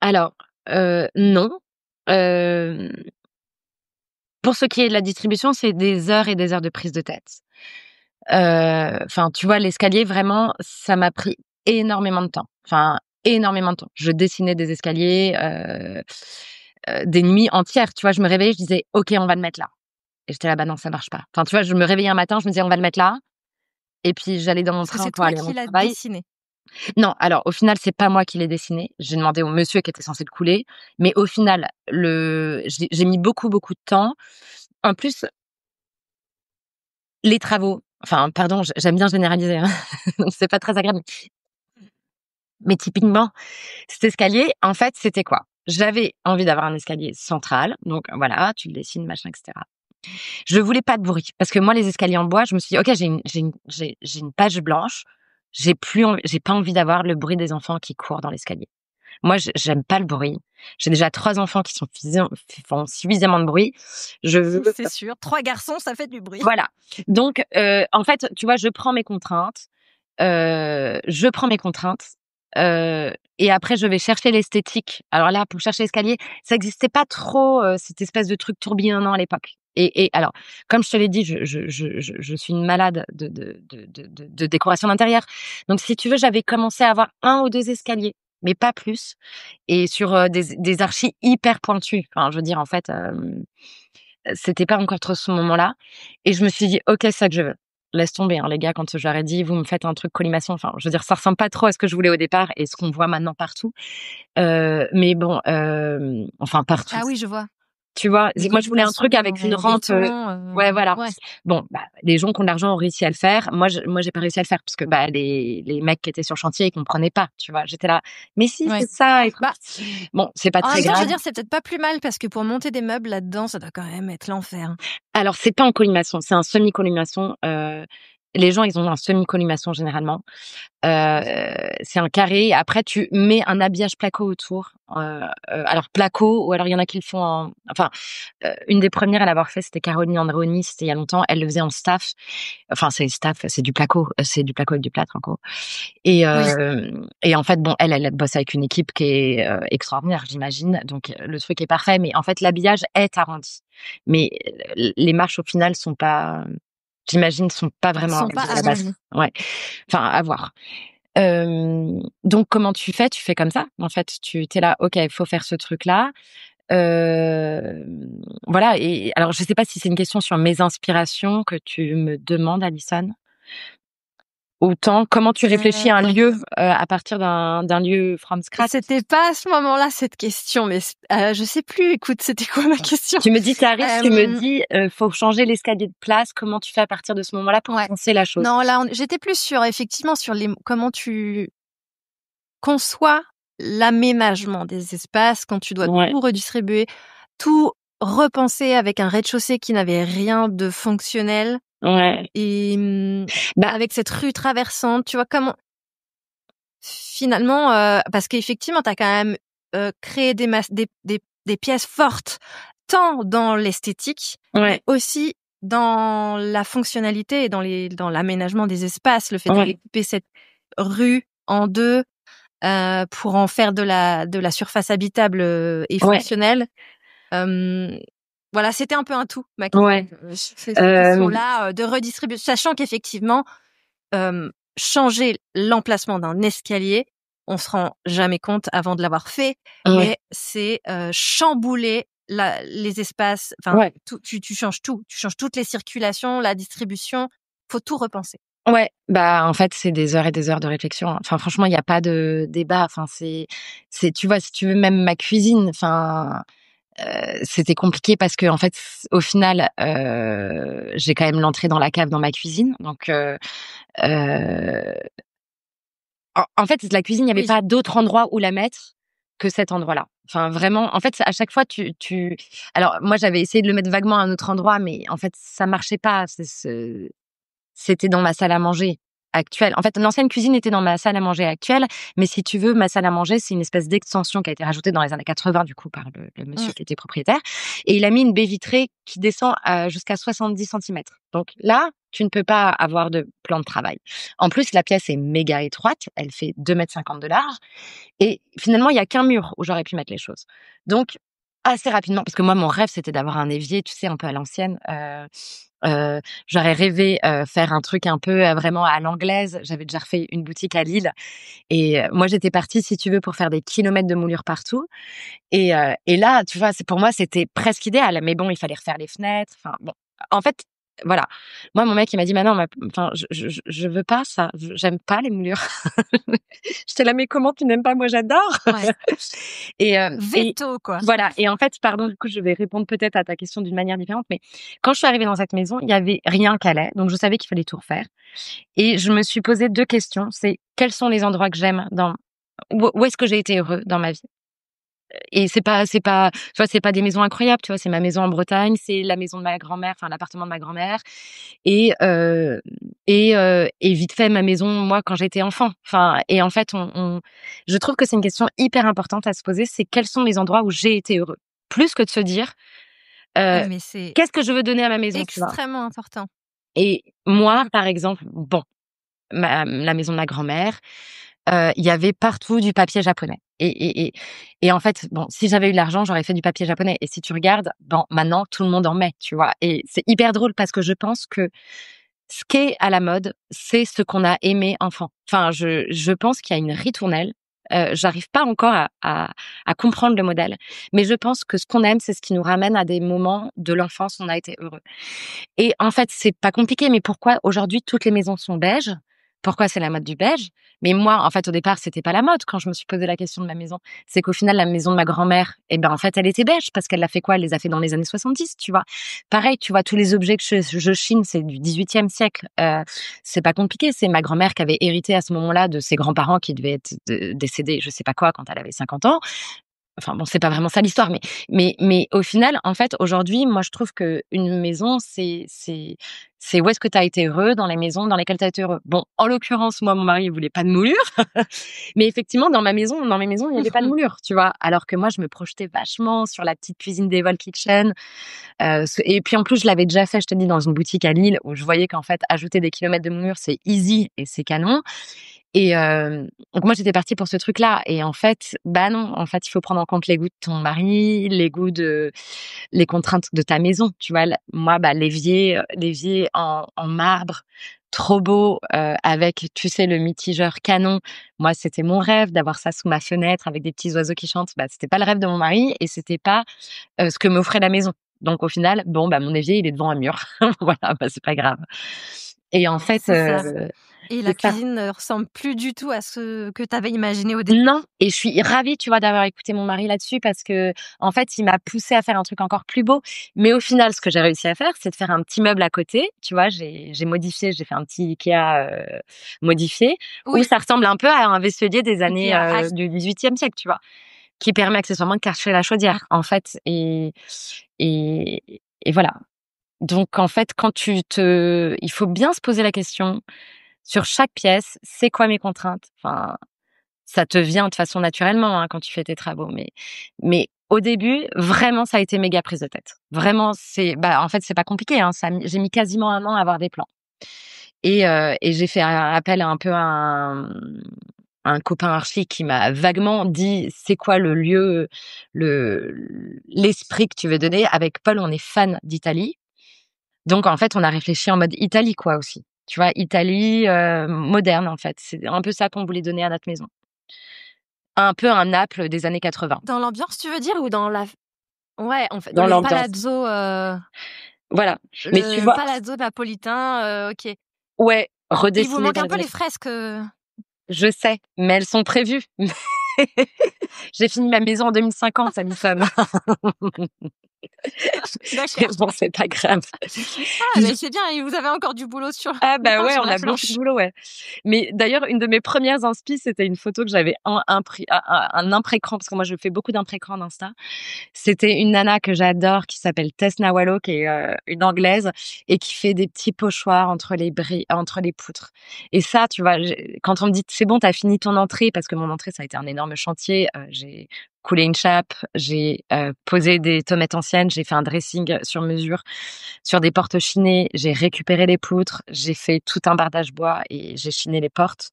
alors non. Pour ce qui est de la distribution, c'est des heures et des heures de prise de tête. Enfin, tu vois, l'escalier, vraiment, ça m'a pris énormément de temps. Enfin, énormément de temps. Je dessinais des escaliers, des nuits entières, tu vois? Je me réveillais, je disais: «OK, on va le mettre là». Et j'étais là: «Bah non, ça marche pas». Enfin, tu vois, je me réveillais un matin, je me disais: «On va le mettre là». Et puis j'allais dans mon Est-ce que train c'est pour toi aller à mon qui l'as travail. dessiné? Non, alors au final, c'est pas moi qui l'ai dessiné. J'ai demandé au monsieur qui était censé le couler, mais au final, j'ai mis beaucoup, beaucoup de temps. En plus, les travaux, enfin, pardon, j'aime bien généraliser, hein, donc c'est pas très agréable. Mais typiquement, cet escalier, en fait, c'était quoi? J'avais envie d'avoir un escalier central, donc voilà, tu le dessines, machin, et cetera. Je voulais pas de bruit parce que moi, les escaliers en bois, je me suis dit: «OK, j'ai une page blanche, j'ai pas envie d'avoir le bruit des enfants qui courent dans l'escalier». Moi, j'aime pas le bruit. J'ai déjà 3 enfants qui font suffisamment de bruit. Je veux C'est sûr. 3 garçons, ça fait du bruit. Voilà. Donc en fait, tu vois, je prends mes contraintes, et après je vais chercher l'esthétique. Alors là, pour chercher l'escalier, ça existait pas trop, cette espèce de truc tourbillonnant à l'époque. Et alors, comme je te l'ai dit, je suis une malade de décoration d'intérieur. Donc si tu veux, j'avais commencé à avoir 1 ou 2 escaliers, mais pas plus, et sur, des archis hyper pointus. Enfin, je veux dire, en fait, c'était pas encore trop ce moment-là, et je me suis dit: «OK, c'est ça que je veux». Laisse tomber, hein, les gars, quand je leur ai dit: «Vous me faites un truc colimaçon», enfin, je veux dire, ça ressemble pas trop à ce que je voulais au départ et ce qu'on voit maintenant partout. Mais bon, enfin partout. Ah oui, je vois. Tu vois? Des Moi, je voulais un colimaçons truc avec une en rampe, béton, ouais, voilà. ouais. Bon, bah, les gens qui ont de l'argent ont réussi à le faire. Moi, j'ai pas réussi à le faire parce que, bah, les mecs qui étaient sur le chantier, ils comprenaient pas, tu vois? J'étais là: «Mais si, Ouais. c'est ça et tout». Bah, Bon, c'est pas en très même temps, je grave. veux dire, c'est peut-être pas plus mal parce que pour monter des meubles là-dedans, ça doit quand même être l'enfer. Alors, c'est pas en colimaçon, c'est un semi-colimaçon. Les gens, ils ont un semi-colimaçon généralement. Heu, c'est un carré. Après, tu mets un habillage placo autour. Alors placo, ou alors il y en a qui le font en, enfin, une des premières à l'avoir fait, c'était Caroline Andréoni, c'était il y a longtemps. Elle le faisait en staff. Enfin, c'est staff, c'est du placo avec du plâtre, en gros. Et Oui. et en fait, bon, elle bosse avec une équipe qui est, extraordinaire, j'imagine. Donc le truc est parfait, mais en fait, l'habillage est arrondi. Mais les marches, au final, sont pas, j'imagine, sont pas vraiment Sont pas arrondies à la base. arrondis. Ouais, enfin, à voir. Donc comment tu fais? Tu fais comme ça, en fait. Tu es là: «OK, il faut faire ce truc-là». Voilà. Et alors, je sais pas si c'est une question sur mes inspirations que tu me demandes, Alison? Autant, comment tu réfléchis à un lieu, à partir d'un lieu from scratch? C'était pas à ce moment-là cette question, mais je sais plus. Écoute, c'était quoi ma question? Tu me dis, tu arrives, tu me Hem, dis, «Faut changer l'escalier de place». Comment tu fais à partir de ce moment-là pour ouais. penser la chose? Non, là, j'étais plus sur effectivement sur comment tu conçois l'aménagement des espaces quand tu dois Ouais, tout redistribuer, tout repenser avec un rez-de-chaussée qui n'avait rien de fonctionnel ouais. et Bah, avec cette rue traversante, tu vois? Comment finalement, parce qu'effectivement, tu as quand même, créé des pièces fortes, tant dans l'esthétique, mais ouais, aussi dans la fonctionnalité et dans l'aménagement des espaces. Le fait de ouais, découper cette rue en 2, pour en faire de la surface habitable, et ouais, fonctionnelle. Hem, voilà, c'était un peu un tout, ma question, ouais. sur cette Hem, question-là, de redistribution, sachant qu'effectivement, changer l'emplacement d'un escalier, on se rend jamais compte avant de l'avoir fait, ouais, mais c'est, chambouler les espaces, enfin ouais. tout, tu changes tout. Tu changes toutes les circulations, la distribution, faut tout repenser. Ouais, bah, en fait, c'est des heures et des heures de réflexion, hein. Enfin, franchement, il y a pas de débat. Enfin, tu vois, si tu veux, même ma cuisine, enfin, c'était compliqué parce qu'en fait, au final, j'ai quand même l'entrée dans la cave dans ma cuisine. Donc heu, en fait, la cuisine, il y avait Oui. pas d'autre endroit où la mettre que cet endroit-là. Enfin, vraiment, en fait, à chaque fois, alors moi, j'avais essayé de le mettre vaguement à un autre endroit, mais en fait, ça marchait pas. C'était dans ma salle à manger actuelle. En fait, l'ancienne cuisine était dans ma salle à manger actuelle, mais si tu veux, ma salle à manger, c'est une espèce d'extension qui a été rajoutée dans les années 80, du coup, par le Mmh. monsieur qui était propriétaire. Et il a mis une baie vitrée qui descend jusqu'à 70 centimètres. Donc là, tu ne peux pas avoir de plan de travail. En plus, la pièce est méga étroite. Elle fait 2,50 m de large. Et finalement, il y a qu'un mur où j'aurais pu mettre les choses. Donc, Assez rapidement, parce que moi, mon rêve, c'était d'avoir un évier, tu sais, un peu à l'ancienne. J'aurais rêvé faire un truc un peu vraiment à l'anglaise. J'avais déjà refait une boutique à Lille et moi, j'étais partie, si tu veux, pour faire des kilomètres de moulure partout et là, tu vois, pour moi, c'était presque idéal. Mais bon, il fallait refaire les fenêtres. Enfin bon, en fait, voilà. Moi, mon mec, il m'a dit: «Mais non, enfin, je veux pas ça. J'aime pas les moulures». J'étais là: «Mais comment tu n'aimes pas? Moi, j'adore». Ouais. Et Veto, quoi. voilà. Et en fait, pardon, du coup, je vais répondre peut-être à ta question d'une manière différente, mais quand je suis arrivée dans cette maison, il y avait rien qui allait, donc je savais qu'il fallait tout refaire. Et je me suis posé 2 questions. C'est: quels sont les endroits que j'aime où est-ce que j'ai été heureux dans ma vie? Et c'est pas, tu vois, c'est pas des maisons incroyables, tu vois? C'est ma maison en Bretagne, c'est la maison de ma grand-mère, enfin l'appartement de ma grand-mère et et vite fait ma maison, moi, quand j'étais enfant. Enfin et en fait, je trouve que c'est une question hyper importante à se poser, c'est quels sont les endroits où j'ai été heureux? Plus que de se dire, heu: Mais c'est «Qu'est-ce que je veux donner à ma maison?» tu vois? extrêmement important. Et moi, par exemple, bon, la maison de ma grand-mère, il y avait partout du papier japonais et en fait, bon, si j'avais eu de l'argent, j'aurais fait du papier japonais et si tu regardes, bon, maintenant tout le monde en met, tu vois? Et c'est hyper drôle parce que je pense que ce qui est à la mode, c'est ce qu'on a aimé enfant. Enfin, je pense qu'il y a une ritournelle, j'arrive pas encore à comprendre le modèle, mais je pense que ce qu'on aime, c'est ce qui nous ramène à des moments de l'enfance où on a été heureux. Et en fait, c'est pas compliqué, mais pourquoi aujourd'hui toutes les maisons sont beiges? Pourquoi c'est la mode du beige? Mais moi, en fait, au départ, c'était pas la mode quand je me suis posé la question de ma maison. C'est qu'au final, la maison de ma grand-mère, eh ben, en fait, elle était beige parce qu'elle l'a fait quoi? Elle les a fait dans les années 70, tu vois? Pareil, tu vois, tous les objets que je chine, c'est du 18e siècle. C'est pas compliqué. C'est ma grand-mère qui avait hérité à ce moment-là de ses grands-parents qui devaient être décédés, je sais pas quoi, quand elle avait 50 ans. Enfin bon, c'est pas vraiment ça l'histoire, mais au final, en fait, aujourd'hui, moi, je trouve qu'une maison, c'est où est-ce que tu as été heureux dans les maisons dans lesquelles tu as été heureux. Bon, en l'occurrence, moi, mon mari, il voulait pas de moulure, mais effectivement, dans mes maisons, il y avait pas de moulure, tu vois? Alors que moi, je me projetais vachement sur la petite cuisine d'Evol Kitchen, et puis, en plus, je l'avais déjà fait, je te dis, dans une boutique à Lille où je voyais qu'en fait, ajouter des kilomètres de moulure, c'est easy et c'est canon. Et donc moi, j'étais partie pour ce truc-là et en fait, bah non, en fait, il faut prendre en compte les goûts de ton mari, les contraintes de ta maison, tu vois? Moi, bah, l'évier en marbre, trop beau, avec, tu sais, le mitigeur canon. Moi, c'était mon rêve d'avoir ça sous ma fenêtre avec des petits oiseaux qui chantent. Bah, c'était pas le rêve de mon mari et c'était pas, ce que m'offrait la maison. Donc au final, bon, bah, mon évier, il est devant un mur. Voilà, bah, c'est pas grave. Et en fait, C'est ça. Et la c'est ça. cuisine ne ressemble plus du tout à ce que tu avais imaginé au début. Non, et je suis ravie, tu vois, d'avoir écouté mon mari là-dessus parce que, en fait, il m'a poussée à faire un truc encore plus beau. Mais au final, ce que j'ai réussi à faire, c'est de faire un petit meuble à côté, tu vois? J'ai modifié, j'ai fait un petit IKEA, modifié, où Oui, ça ressemble un peu à un vaisselier des et qui années, a du 18e siècle, tu vois? Qui permet accessoirement de cacher la chaudière, en fait et voilà. Donc en fait, il faut bien se poser la question sur chaque pièce, c'est quoi mes contraintes? Enfin, ça te vient de façon naturellement, hein, quand tu fais tes travaux, mais au début, vraiment, ça a été méga prise de tête. Vraiment, en fait, c'est pas compliqué, hein, j'ai mis quasiment 1 an à avoir des plans et j'ai fait appel un peu à un copain archi qui m'a vaguement dit: «C'est quoi le lieu, l'esprit que tu veux donner?» Avec Paul, on est fan d'Italie, donc en fait, on a réfléchi en mode Italie, quoi, aussi. Tu vois? Italie, moderne, en fait. C'est un peu ça qu'on voulait donner à notre maison. Un peu un Naples des années 80, dans l'ambiance, tu veux dire, ou dans la ouais, en fait, dans dans le l'ambiance. palazzo, Voilà. Mais tu vois, napolitain, OK. ouais, Il vous redessiné manque dans un les peu années les fresques, je sais, mais elles sont prévues. J'ai fini ma maison en 2050, Alison. Mais d'accord. bon, c'est pas grave. Ah, mais c'est bien, et vous avez encore du boulot sur Ah bah ouais, sur on la a beaucoup de planche. boulot, ouais. Mais d'ailleurs, une de mes premières inspi, c'était une photo que j'avais un impré-écran, parce que moi je fais beaucoup d'impré-écran d'Insta. C'était une nana que j'adore qui s'appelle Tess Nawalo, qui est une anglaise et qui fait des petits pochoirs entre les poutres. Et ça, tu vois, quand on me dit c'est bon, t'as fini ton entrée, parce que mon entrée ça a été un énorme chantier. J'ai coulé une chape, j'ai posé des tomates anciennes, j'ai fait un dressing sur mesure sur des portes chinées, j'ai récupéré les poutres, j'ai fait tout un bardage bois et j'ai chiné les portes.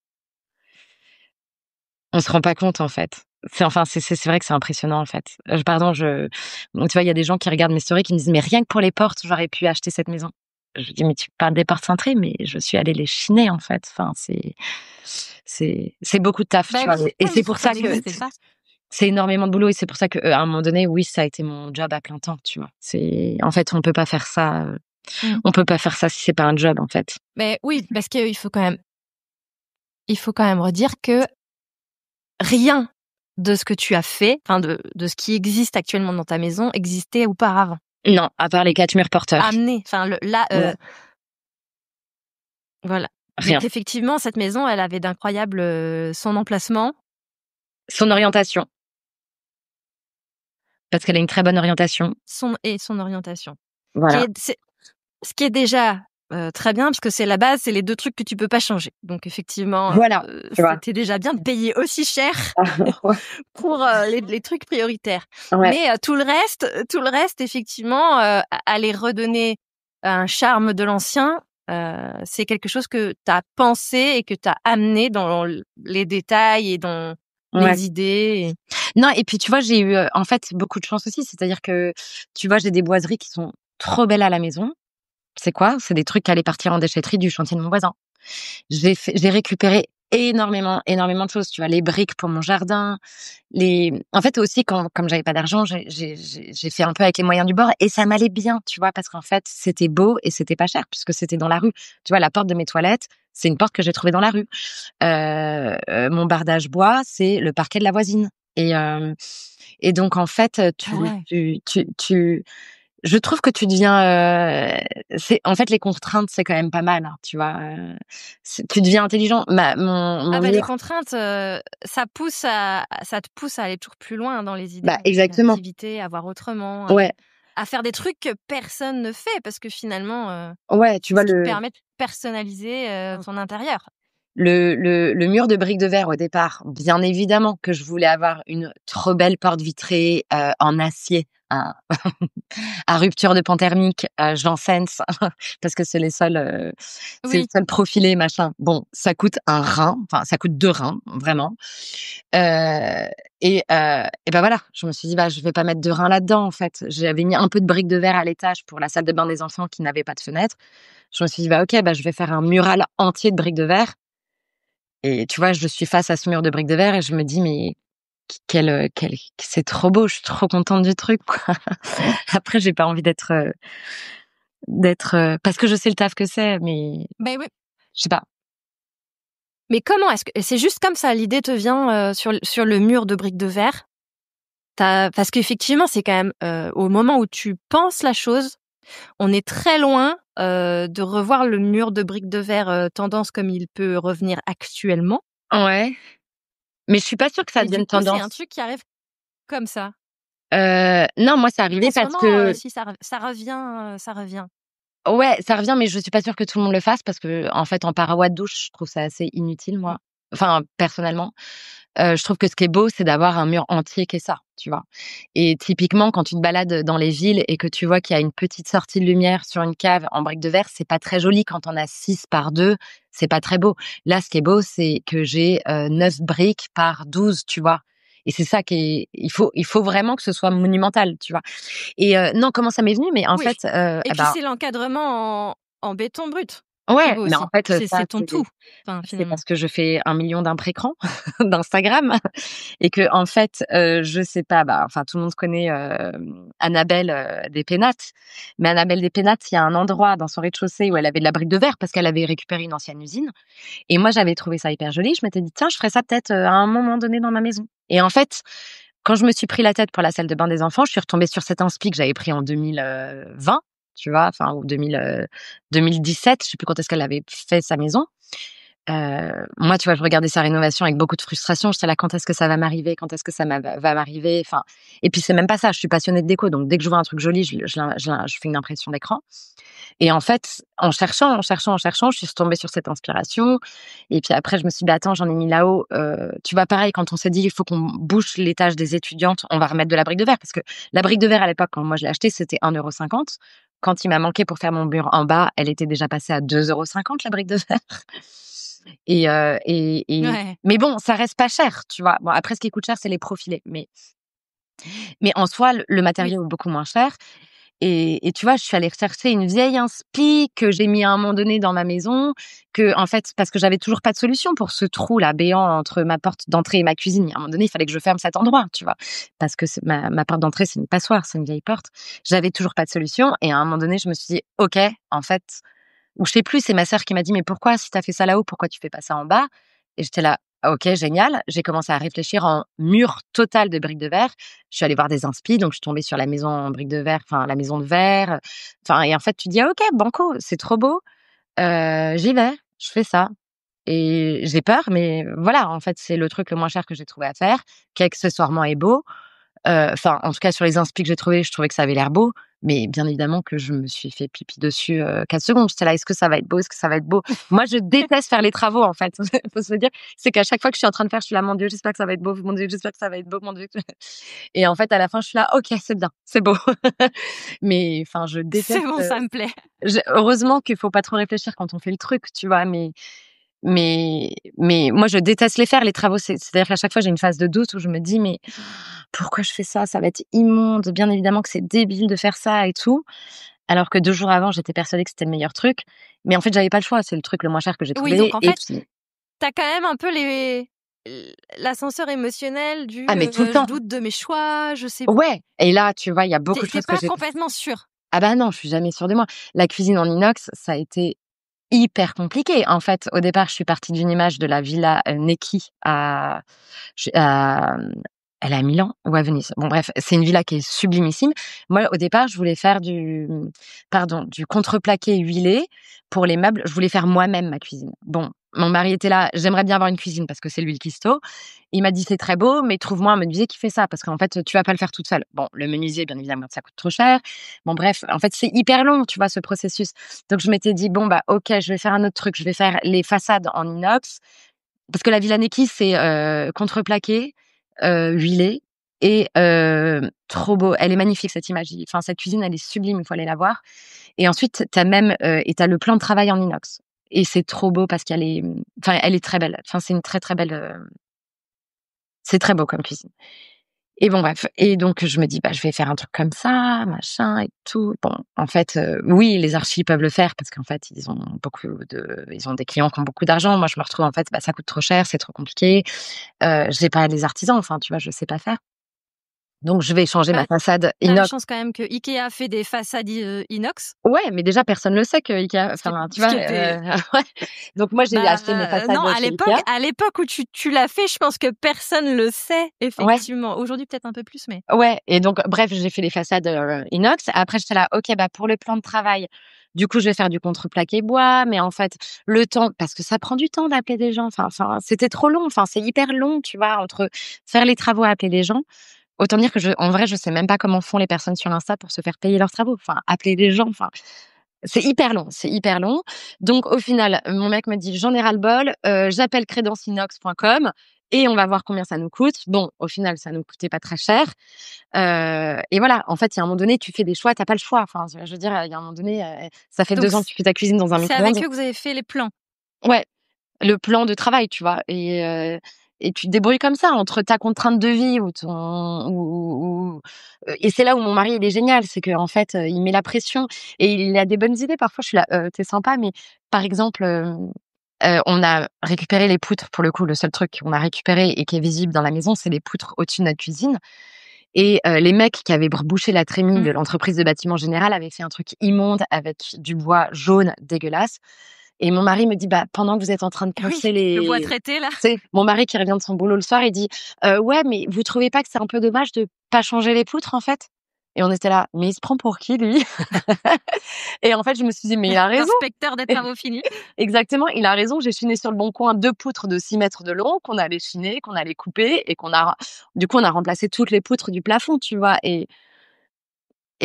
On se rend pas compte en fait. c'est vrai que c'est impressionnant en fait. Pardon, donc, tu vois, il y a des gens qui regardent mes stories qui me disent mais rien que pour les portes, j'aurais pu acheter cette maison. Je dis mais tu parles des portes cintrées, mais je suis allée les chiner en fait. Enfin, c'est beaucoup de taf, tu vois. Et c'est pour ça que c'est énormément de boulot et c'est pour ça que à un moment donné, oui, ça a été mon job à plein temps, tu vois. En fait, on peut pas faire ça. On peut pas faire ça si c'est pas un job en fait. Mais oui, parce qu'il faut quand même redire que rien de ce que tu as fait, enfin de ce qui existe actuellement dans ta maison existait auparavant. Non, à part les 4 murs porteurs. Amené, enfin voilà. Rien. Donc effectivement, cette maison, elle avait d'incroyables son emplacement, son orientation, parce qu'elle a une très bonne orientation. Son orientation. Voilà. Ce qui est déjà très bien, parce que c'est la base, c'est les 2 trucs que tu peux pas changer. Donc effectivement, voilà, c'était déjà bien de payer aussi cher pour les trucs prioritaires. Ouais. Mais tout le reste, effectivement, aller redonner un charme de l'ancien, c'est quelque chose que tu as pensé et que tu as amené dans les détails et dans les idées. Non, et puis tu vois, j'ai eu en fait beaucoup de chance aussi. C'est-à-dire que, tu vois, j'ai des boiseries qui sont trop belles à la maison. C'est quoi? C'est des trucs qui allaient partir en déchetterie du chantier de mon voisin. J'ai récupéré énormément de choses. Tu vois, les briques pour mon jardin, en fait aussi comme j'avais pas d'argent, j'ai fait un peu avec les moyens du bord et ça m'allait bien, tu vois, parce qu'en fait c'était beau et c'était pas cher puisque c'était dans la rue. Tu vois, la porte de mes toilettes, c'est une porte que j'ai trouvée dans la rue. Mon bardage bois, c'est le parquet de la voisine. Et donc en fait, je trouve que tu deviens. En fait, les contraintes, c'est quand même pas mal, hein, tu vois. Tu deviens intelligent. Les contraintes, ça te pousse à aller toujours plus loin dans les idées, bah, exactement. L'activité, à voir autrement, à faire des trucs que personne ne fait, parce que finalement, tu vois, qui te permet de personnaliser ton intérieur. Le mur de briques de verre au départ, bien évidemment que je voulais avoir une trop belle porte vitrée en acier, à rupture de pan thermique, Janssens, parce que c'est les seuls profilés, machin. Bon, ça coûte un rein, enfin ça coûte 2 reins, vraiment. Et ben voilà, je me suis dit je vais pas mettre 2 reins là-dedans en fait. J'avais mis un peu de briques de verre à l'étage pour la salle de bain des enfants qui n'avait pas de fenêtre. Je me suis dit OK, je vais faire un mural entier de briques de verre. Et tu vois, je suis face à ce mur de briques de verre et je me dis mais c'est trop beau, je suis trop contente du truc, quoi. Après, j'ai pas envie d'être parce que je sais le taf que c'est, mais oui. Je sais pas. Mais comment est-ce que c'est juste comme ça, l'idée te vient sur le mur de briques de verre? Parce qu'effectivement, c'est quand même au moment où tu penses la chose, on est très loin de revoir le mur de briques de verre tendance comme il peut revenir actuellement. Ouais. Mais je suis pas sûre que ça devienne tendance. C'est un truc qui arrive comme ça. Non, moi, c'est arrivé parce que... si ça revient, ça revient. Ouais, ça revient, mais je suis pas sûre que tout le monde le fasse parce que, en fait, en parois de douche, je trouve ça assez inutile, moi. Enfin, personnellement. Je trouve que ce qui est beau, c'est d'avoir un mur entier qui est ça, tu vois. Et typiquement, quand tu te balades dans les villes et que tu vois qu'il y a une petite sortie de lumière sur une cave en briques de verre, c'est pas très joli. Quand on a 6 par 2, c'est pas très beau. Là, ce qui est beau, c'est que j'ai 9 briques par 12, tu vois. Et c'est ça qui est... Il faut vraiment que ce soit monumental, tu vois. Et non, comment ça m'est venu? Mais en fait... et puis c'est l'encadrement en béton brut. Ouais, mais en fait, c'est ton tout. Enfin, c'est parce que je fais 1 million d'imprécrans d'Instagram et que en fait, je sais pas, enfin tout le monde connaît Annabelle des Pénates, mais Annabelle des Pénates, il y a un endroit dans son rez-de-chaussée où elle avait de la brique de verre parce qu'elle avait récupéré une ancienne usine. Et moi, j'avais trouvé ça hyper joli. Je m'étais dit tiens, je ferais ça peut-être à un moment donné dans ma maison. Et en fait, quand je me suis pris la tête pour la salle de bain des enfants, je suis retombée sur cet inspi que j'avais pris en 2020. Tu vois, enfin, ou 2017, je sais plus quand est-ce qu'elle avait fait sa maison. Moi, tu vois, je regardais sa rénovation avec beaucoup de frustration. J'étais là, quand est-ce que ça va m'arriver? Quand est-ce que ça va m'arriver? Enfin, et puis c'est même pas ça. Je suis passionnée de déco, donc dès que je vois un truc joli, je fais une impression d'écran. Et en fait, en cherchant, je suis retombée sur cette inspiration. Et puis après, je me suis dit, attends, j'en ai mis là-haut. Tu vois, pareil, quand on s'est dit, il faut qu'on bouche l'étage des étudiantes, on va remettre de la brique de verre. Parce que la brique de verre, à l'époque, quand moi je l'ai achetée, c'était 1,50 €. Quand il m'a manqué pour faire mon mur en bas, elle était déjà passée à 2,50 € la brique de verre. Ouais. Mais bon, ça reste pas cher, tu vois. Bon, après, ce qui coûte cher, c'est les profilés. Mais en soi, le Oui. matériau est beaucoup moins cher. Et tu vois, je suis allée rechercher une vieille inspi que j'ai mis à un moment donné dans ma maison, en fait, parce que j'avais toujours pas de solution pour ce trou-là béant entre ma porte d'entrée et ma cuisine. À un moment donné, il fallait que je ferme cet endroit, tu vois, parce que ma porte d'entrée, c'est une passoire, c'est une vieille porte. J'avais toujours pas de solution. Et à un moment donné, je me suis dit, OK, en fait, ou je sais plus, c'est ma sœur qui m'a dit: «Mais pourquoi, si tu as fait ça là-haut, pourquoi tu fais pas ça en bas?» Et j'étais là: «Ah, OK, génial». J'ai commencé à réfléchir en mur total de briques de verre. Je suis allée voir des inspi, donc je suis tombée sur la maison en briques de verre, enfin la maison de verre, enfin, et en fait, tu dis: «Ah OK, banco, c'est trop beau, j'y vais, je fais ça». Et j'ai peur, mais voilà, en fait, c'est le truc le moins cher que j'ai trouvé à faire, qui accessoirement est beau. Enfin, en tout cas, sur les inspi que j'ai trouvés, je trouvais que ça avait l'air beau, mais bien évidemment que je me suis fait pipi dessus, 4 secondes. J'étais là: «Est-ce que ça va être beau? Est-ce que ça va être beau?» Moi, je déteste faire les travaux, en fait. Faut se le dire. C'est qu'à chaque fois que je suis en train de faire, je suis là: «Mon Dieu, j'espère que ça va être beau. Mon Dieu, j'espère que ça va être beau. Mon Dieu». Et en fait, à la fin, je suis là: «OK, c'est bien, c'est beau». Mais enfin, je C'est déteste, bon, ça me plaît. heureusement qu'il faut pas trop réfléchir quand on fait le truc, tu vois? Mais moi, je déteste les faire, les travaux. C'est-à-dire qu'à chaque fois, j'ai une phase de doute où je me dis: «Mais pourquoi je fais ça? Ça va être immonde. Bien évidemment que c'est débile de faire ça et tout». Alors que 2 jours avant, j'étais persuadée que c'était le meilleur truc. Mais en fait, j'avais pas le choix. C'est le truc le moins cher que j'ai Oui, donc trouvé en et fait, puis t'as quand même un peu l'ascenseur émotionnel ah mais tout le «Je temps. doute de mes choix, je sais». Ouais, et là, tu vois, il y a beaucoup de Tu choses que pas j'ai complètement sûre. ah bah non, je suis jamais sûre de moi. La cuisine en inox, ça a été hyper compliqué. En fait, au départ, je suis partie d'une image de la villa, Necchi elle est à Milan ou à Venise. Bon bref, c'est une villa qui est sublimissime. Moi, au départ, je voulais faire du contreplaqué huilé pour les meubles. Je voulais faire moi-même ma cuisine. Bon, mon mari était là: «J'aimerais bien avoir une cuisine parce que c'est lui le cuistot». Il m'a dit: «C'est très beau, mais trouve-moi un menuisier qui fait ça parce qu'en fait, tu vas pas le faire toute seule». Bon, le menuisier, bien évidemment, ça coûte trop cher. Bon bref, en fait, c'est hyper long, tu vois, ce processus. Donc je m'étais dit: «Bon, bah, OK, je vais faire un autre truc. Je vais faire les façades en inox». Parce que la Villa Necchi, c'est, contreplaqué, huilé et trop beau. Elle est magnifique cette image. Enfin, cette cuisine, elle est sublime, il faut aller la voir. Et ensuite, tu as même, tu le plan de travail en inox et c'est trop beau parce qu'elle est, enfin, elle est très belle. Enfin, c'est une très, très belle, c'est très beau comme cuisine. Et bon bref, et donc je me dis: «Bah, je vais faire un truc comme ça, machin et tout». Bon, en fait, oui, les archis peuvent le faire parce qu'en fait, ils ont des clients qui ont beaucoup d'argent. Moi, je me retrouve en fait, bah, ça coûte trop cher, c'est trop compliqué. J'ai pas les artisans, enfin, tu vois, je sais pas faire. Donc je vais changer ma Bah, façade tu la inox. chance quand même que IKEA fait des façades inox, Ouais, mais déjà personne le sait que IKEA, ce qui est enfin, tu ce vois? qui était Ouais. Donc moi, j'ai bah, acheté mes façades non, chez IKEA. à l'époque où tu l'as fait, je pense que personne le sait, Ouais. effectivement. Aujourd'hui, peut-être un peu plus, mais Ouais, et donc bref, j'ai fait les façades, inox. Après j'étais là: «OK, bah, pour le plan de travail, du coup, je vais faire du contreplaqué bois». Mais en fait, le temps, parce que ça prend du temps d'appeler des gens, enfin, c'était trop long, enfin, c'est hyper long, tu vois? Entre faire les travaux et appeler les gens. Autant dire que en vrai, je sais même pas comment font les personnes sur Insta pour se faire payer leurs travaux. Enfin, appeler des gens, enfin, c'est hyper long, c'est hyper long. Donc au final, mon mec me dit: «J'en ai ras-le-bol, j'appelle credenceinox.com et on va voir combien ça nous coûte». Bon, au final, ça nous coûtait pas très cher. Et voilà, en fait, il y a un moment donné, tu fais des choix, tu as pas le choix. Enfin, je veux dire, il y a un moment donné, ça fait donc 2 ans que tu fais ta cuisine dans un c'est avec micro-ondes. eux que vous avez fait les plans? Ouais, le plan de travail, tu vois? Et tu te débrouilles comme ça entre ta contrainte de vie ou ton et c'est là où mon mari, il est génial, c'est qu'en fait, il met la pression et il a des bonnes idées. Parfois, je suis là: «Tu sympa, mais par exemple, on a récupéré les poutres». Pour le coup, le seul truc qu'on a récupéré et qui est visible dans la maison, c'est les poutres au-dessus de notre cuisine. Et les mecs qui avaient rebouché la trémie Mmh. de l'entreprise de bâtiment général avaient fait un truc immonde avec du bois jaune dégueulasse. Et mon mari me dit: «Bah, pendant que vous êtes en train de Oui, poncer le bois les». traité là? Tu sais, mon mari qui revient de son boulot le soir, il dit: «Ouais, mais vous trouvez pas que c'est un peu dommage de pas changer les poutres, en fait?» Et on était là: «Mais il se prend pour qui, lui?» Et en fait, je me suis dit: «Mais il a raison». L'inspecteur des travaux finis. Exactement, il a raison. J'ai chiné sur le bon coin 2 poutres de 6 mètres de long qu'on allait chiner, qu'on allait couper et on a remplacé toutes les poutres du plafond, tu vois? Et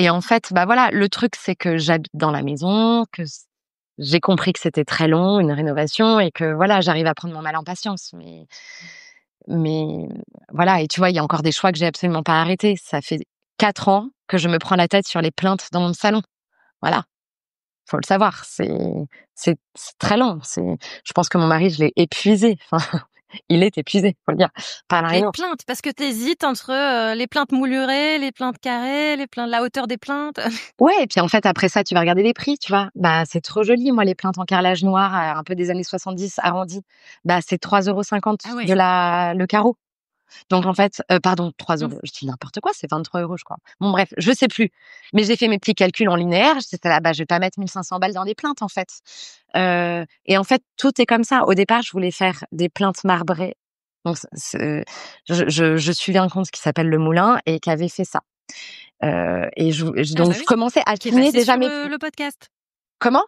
en fait, bah, voilà, le truc, c'est que j'habite dans la maison, que j'ai compris que c'était très long, une rénovation, et que voilà, j'arrive à prendre mon mal en patience. Mais voilà, et tu vois, il y a encore des choix que j'ai absolument pas arrêtés. Ça fait 4 ans que je me prends la tête sur les plaintes dans mon salon. Voilà. Faut le savoir. C'est très lent. Je pense que mon mari, je l'ai épuisé. Enfin, il est épuisé, faut le dire, par la Les réno. plaintes, parce que t'hésites entre les plaintes moulurées, les plaintes carrées, la hauteur des plaintes. Ouais, et puis en fait, après ça, tu vas regarder les prix, tu vois. Bah, c'est trop joli, moi, les plaintes en carrelage noir, un peu des années 70, arrondi. Bah, c'est 3,50 Ah € ouais. le carreau. Donc en fait, pardon, 3 Mmh. €. Je dis n'importe quoi, c'est 23 €, je crois. Bon bref, je sais plus. Mais j'ai fait mes petits calculs en linéaire. J'étais là, bah, je vais pas mettre 1 500 balles dans des plaintes, en fait. Et en fait, tout est comme ça. Au départ, je voulais faire des plaintes marbrées. Donc je suivais un compte qui s'appelle Le Moulin et qui avait fait ça. Et Ah donc bah je oui, commençais à qui est affiner passé déjà sur mes le podcast. comment?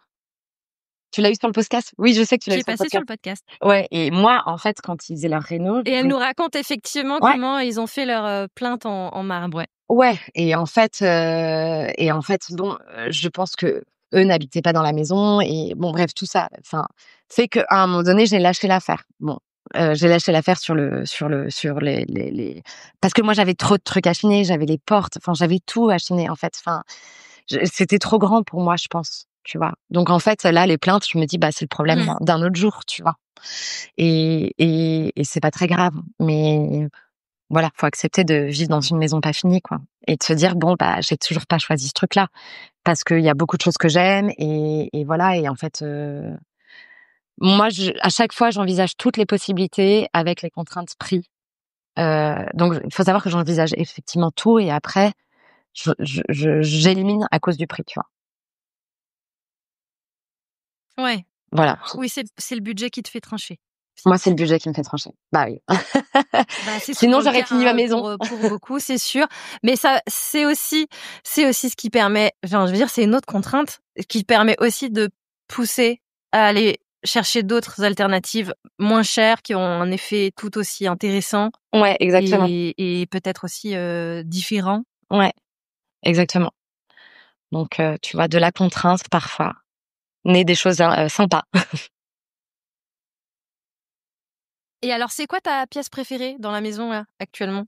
Tu l'as eu sur le podcast? Oui, je sais que tu l'as Qui eu est sur le passé sur podcast. le podcast. Ouais, et moi, en fait, quand ils faisaient leur réno, Et elle nous raconte effectivement ouais. comment ils ont fait leur plainte en marbre, ouais. Ouais, et en fait, bon, je pense que eux n'habitaient pas dans la maison et bon bref, tout ça, enfin, fait qu'à un moment donné, j'ai lâché l'affaire. Bon, j'ai lâché l'affaire sur les parce que moi, j'avais trop de trucs à chiner, j'avais les portes, enfin, j'avais tout à chiner, en fait, enfin, c'était trop grand pour moi, je pense, tu vois? Donc en fait, là, les plaintes, je me dis: «Bah, c'est le problème Mmh. d'un autre jour», tu vois? Et c'est pas très grave, mais voilà, faut accepter de vivre dans une maison pas finie, quoi. Et de se dire: «Bon, bah, j'ai toujours pas choisi ce truc-là». Parce qu'il y a beaucoup de choses que j'aime et voilà et en fait, moi, à chaque fois, j'envisage toutes les possibilités avec les contraintes prix. Donc il faut savoir que j'envisage effectivement tout et après j'élimine à cause du prix, tu vois? Ouais. Voilà. Oui, c'est le budget qui te fait trancher. Moi, c'est le budget qui me fait trancher. Bah oui. Bah, c'est Sinon, souvent le j'aurais cas, fini ma maison. pour beaucoup, c'est sûr. Mais ça, c'est aussi ce qui permet, enfin, je veux dire, c'est une autre contrainte qui permet aussi de pousser à aller chercher d'autres alternatives moins chères qui ont un effet tout aussi intéressant Ouais, exactement. et peut-être aussi différent. Ouais, exactement. Donc tu vois, de la contrainte parfois, naît des choses, sympas. Et alors, c'est quoi ta pièce préférée dans la maison là, actuellement?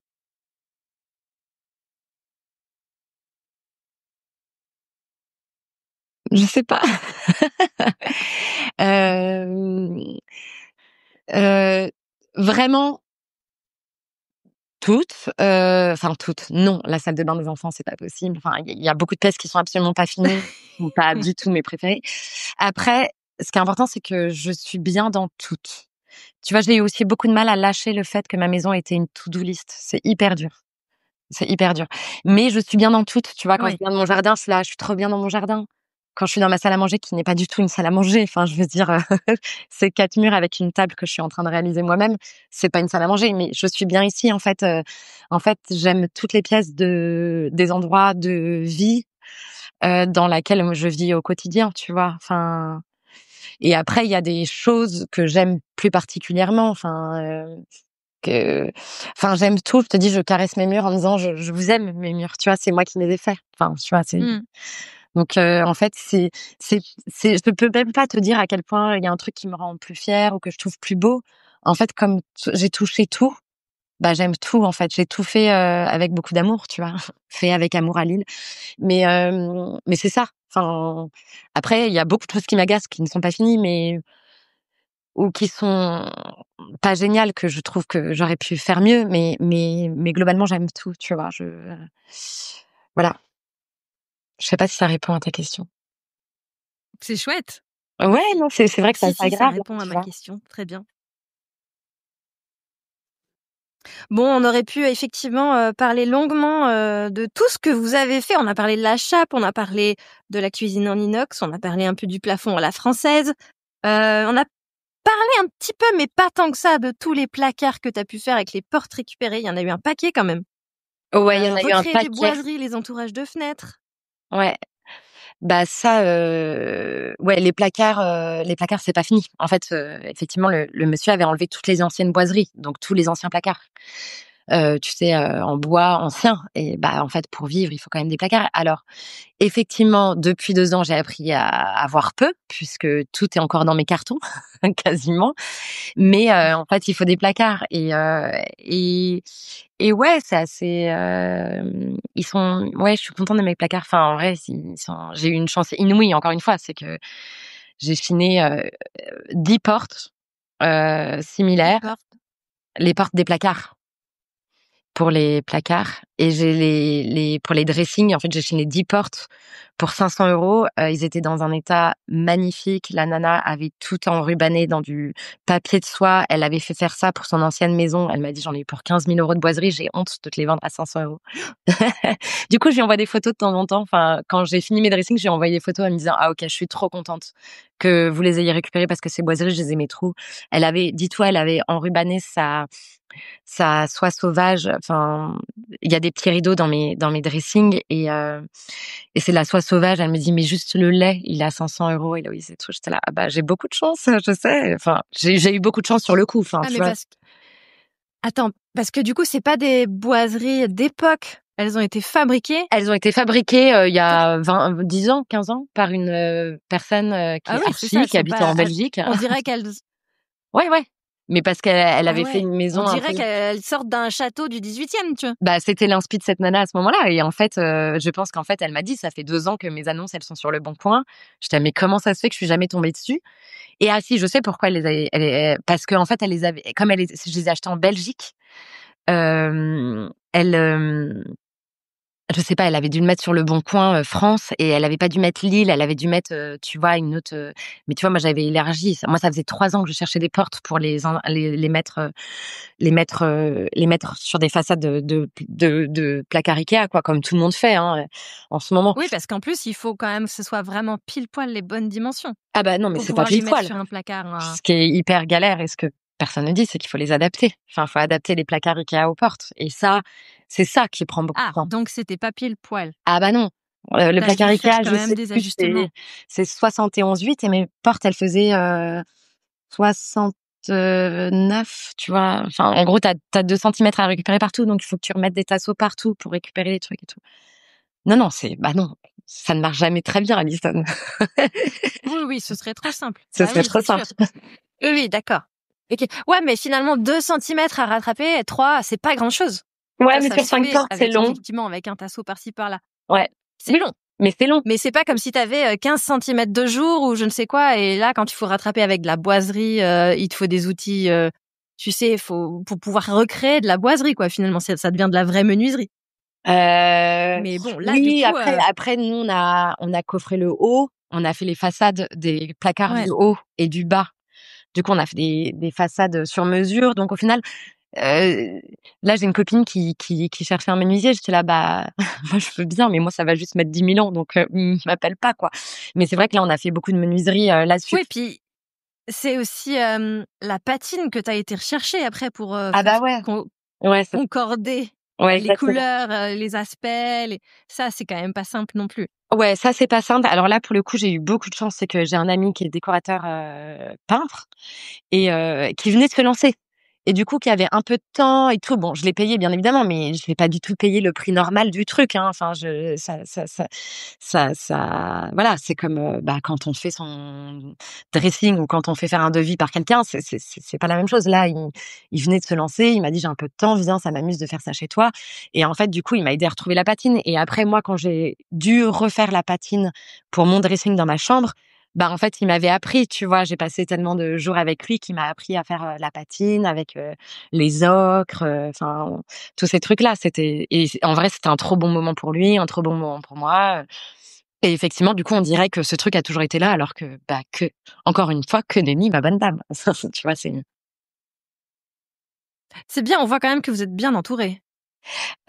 Je sais pas. Hem, heu, vraiment toutes, enfin toutes, non, la salle de bain des enfants, c'est pas possible. Enfin, il y a beaucoup de pièces qui sont absolument pas finies, ou pas du tout mes préférées. Après, ce qui est important, c'est que je suis bien dans toutes. Tu vois, j'ai eu aussi beaucoup de mal à lâcher le fait que ma maison était une to-do list. C'est hyper dur. C'est hyper dur. Mais je suis bien dans toutes, tu vois? Quand je Oui. viens de mon jardin, je suis là, je suis trop bien dans mon jardin. Quand je suis dans ma salle à manger qui n'est pas du tout une salle à manger, enfin, je veux dire, c'est 4 murs avec une table que je suis en train de réaliser moi-même. C'est pas une salle à manger, mais je suis bien ici, en fait, j'aime toutes les pièces des endroits de vie, dans laquelle je vis au quotidien, tu vois? Enfin et après, il y a des choses que j'aime plus particulièrement, que enfin j'aime tout, je te dis, je caresse mes murs en me disant: «Je vous aime mes murs», tu vois? C'est moi qui les ai faits. Enfin, tu vois? Mmh. Donc en fait, je peux même pas te dire à quel point il y a un truc qui me rend plus fière ou que je trouve plus beau. En fait, comme j'ai touché tout, bah, j'aime tout, en fait. J'ai tout fait, avec beaucoup d'amour, tu vois? Fait avec amour à Lille. Mais c'est ça. Enfin, après, il y a beaucoup de choses qui m'agacent, qui ne sont pas finies, mais ou qui sont pas géniales, que je trouve que j'aurais pu faire mieux, mais globalement, j'aime tout, tu vois? Voilà. Je sais pas si ça répond à ta question. C'est chouette. Ouais, non, c'est vrai que c'est Si, assez si, ça agréable, répond à tu ma vois? question. Très bien. Bon, on aurait pu effectivement, parler longuement, de tout ce que vous avez fait. On a parlé de la chape, on a parlé de la cuisine en inox, on a parlé un peu du plafond à la française. On a parlé un petit peu, mais pas tant que ça, de tous les placards que tu as pu faire avec les portes récupérées. Il y en a eu un paquet quand même. Ouais, il y en a eu un Recréer des paquet. boiseries, les entourages de fenêtres. Ouais. Bah ça, ouais, les placards, c'est pas fini. En fait, effectivement, le monsieur avait enlevé toutes les anciennes boiseries, donc tous les anciens placards. tu sais, en bois ancien. Et en fait, pour vivre, il faut quand même des placards. Alors, effectivement, depuis 2 ans, j'ai appris à avoir peu, puisque tout est encore dans mes cartons, quasiment. Mais en fait, il faut des placards. Et ouais, c'est assez. Ils sont. Ouais, je suis contente de mes placards. Enfin, en vrai, j'ai eu une chance inouïe. Encore une fois, c'est que j'ai chiné 10 portes similaires, les portes des placards. Pour les placards, et j'ai pour les dressings, en fait, j'ai chiné 10 portes pour 500 €. Ils étaient dans un état magnifique. La nana avait tout enrubanné dans du papier de soie. Elle avait fait faire ça pour son ancienne maison. Elle m'a dit: «J'en ai eu pour 15 000 € de boiserie. J'ai honte de te les vendre à 500 €». Du coup, je lui envoie des photos de temps en temps. Enfin, quand j'ai fini mes dressings, je lui ai envoyé des photos en me disant: «Ah OK, je suis trop contente que vous les ayez récupérées parce que ces boiseries, je les aimais trop». Dis-toi, elle avait enrubanné sa soie sauvage. Enfin, il y a des petits rideaux dans mes dressings, et c'est de la soie sauvage. Elle me dit: «Mais juste le lait, il est à 500 € Héloïse et tout». J'étais là: «Ah bah, j'ai beaucoup de chance, je sais». Enfin, j'ai eu beaucoup de chance sur le coup, enfin, Ah, tu mais vois? attends, parce que du coup, c'est pas des boiseries d'époque. Elles ont été fabriquées. Elles ont été fabriquées, il y a 10 ans, 15 ans par une personne qui Ah est oui, c'est ça, archi, elles qui sont habite pas. en Belgique. On dirait qu'elles. Ouais, ouais. Mais parce qu'elle Ah avait fait ouais. une On maison un peu. dirait qu'elles sortent d'un château du 18e, tu vois. Bah, c'était l'inspi de cette nana à ce moment-là, et en fait, je pense qu'en fait, elle m'a dit: «Ça fait 2 ans que mes annonces, elles sont sur Le Bon Coin». J'étais: «Mais comment ça se fait que je suis jamais tombée dessus?» Et ah si, je sais pourquoi parce qu'en fait, elle les avait, comme je les ai achetées en Belgique, elle, je sais pas, elle avait dû le mettre sur Le Bon Coin, France, et elle avait pas dû mettre Lille, elle avait dû mettre, tu vois, une autre, mais tu vois, moi, j'avais élargi. Moi, ça faisait 3 ans que je cherchais des portes pour les mettre, les mettre sur des façades de placards Ikea, quoi, comme tout le monde fait, hein, en ce moment. Oui, parce qu'en plus, il faut quand même que ce soit vraiment pile poil les bonnes dimensions Ah bah non, mais pour c'est pas pouvoir les pile mettre poil. sur un placard. Ce qui est hyper galère, et ce que personne ne dit, c'est qu'il faut les adapter. Enfin, il faut adapter les placards Ikea aux portes, et ça, c'est ça qui prend beaucoup de Ah, temps. donc c'était pas pile poil. Ah bah non, le T'as placard dû faire Ikea, quand je même sais des plus, ajustements. c'est 71,8, et mes portes, elles faisaient 69, tu vois? Enfin, en gros, t'as 2 centimètres à récupérer partout, donc il faut que tu remettes des tasseaux partout pour récupérer les trucs et tout. Non, non, bah non, ça ne marche jamais très bien, Alison. Oui, oui, ce serait trop simple. Ce Bah serait oui, trop c'est sûr. simple. Oui, oui, d'accord. Ok. Ouais, mais finalement, 2 centimètres à rattraper, 3, c'est pas grand-chose. Ouais, mais Ça sur se 5 fait portes, c'est avec, long. effectivement, avec un tasseau par-ci, par-là. Ouais. C'est Oui, long. mais c'est long. Mais c'est pas comme si t'avais 15 centimètres de jour ou je ne sais quoi. Et là, quand il faut rattraper avec de la boiserie, il te faut des outils, tu sais, pour pouvoir recréer de la boiserie, quoi. Finalement, ça devient de la vraie menuiserie. Mais bon, là, du Oui, coup, après, nous, on a coffré le haut, on a fait les façades des placards ouais. du haut et du bas. Du coup, on a fait des façades sur mesure. Donc, au final, là, j'ai une copine qui cherchait un menuisier. J'étais là: «Bah, moi, je veux bien, mais moi, ça va juste mettre 10 000 ans, donc m'appelle pas, quoi». Mais c'est vrai que là, on a fait beaucoup de menuiserie, là-dessus. Oui, puis c'est aussi la patine que t'as été rechercher après pour Ah bah, ouais. Ouais, concorder ouais, les exactement. couleurs, les aspects. Ça, c'est quand même pas simple non plus. Ouais, ça, c'est pas simple. Alors là, pour le coup, j'ai eu beaucoup de chance, c'est que j'ai un ami qui est décorateur, peintre, et qui venait de se lancer, et du coup qui avait un peu de temps et tout. Bon, je l'ai payé bien évidemment, mais je l'ai pas du tout payé le prix normal du truc, hein. Enfin, voilà, c'est comme, quand on fait son dressing ou quand on fait faire un devis par quelqu'un, c'est pas la même chose. Là, il venait de se lancer, il m'a dit: «J'ai un peu de temps, viens, ça m'amuse de faire ça chez toi», et en fait, du coup, il m'a aidé à retrouver la patine, et après moi, quand j'ai dû refaire la patine pour mon dressing dans ma chambre, en fait, il m'avait appris, tu vois? J'ai passé tellement de jours avec lui qu'il m'a appris à faire, la patine avec, les ocres, enfin, tous ces trucs-là. En vrai, c'était un trop bon moment pour lui, un trop bon moment pour moi, et effectivement, du coup, on dirait que ce truc a toujours été là, alors que, encore une fois, que nenni, ma bonne dame. Tu vois? C'est bien, on voit quand même que vous êtes bien entourés.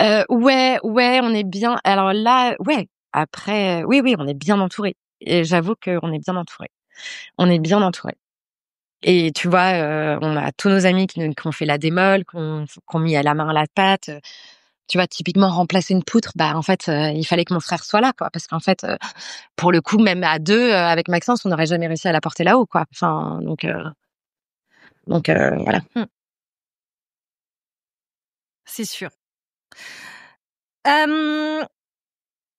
Ouais, ouais, on est bien. Alors là, ouais, après, oui, oui, on est bien entourés, et j'avoue qu'on est bien entourés. On est bien entourés. Et tu vois, on a tous nos amis qui ont fait la démol, qui ont mis à la main à la pâte. Tu vois, typiquement remplacer une poutre, en fait, il fallait que mon frère soit là, quoi, parce qu'en fait, pour le coup, même à 2, avec Maxence, on n'aurait jamais réussi à la porter là-haut, quoi. Enfin, donc voilà. Mmh. c'est sûr. Euh,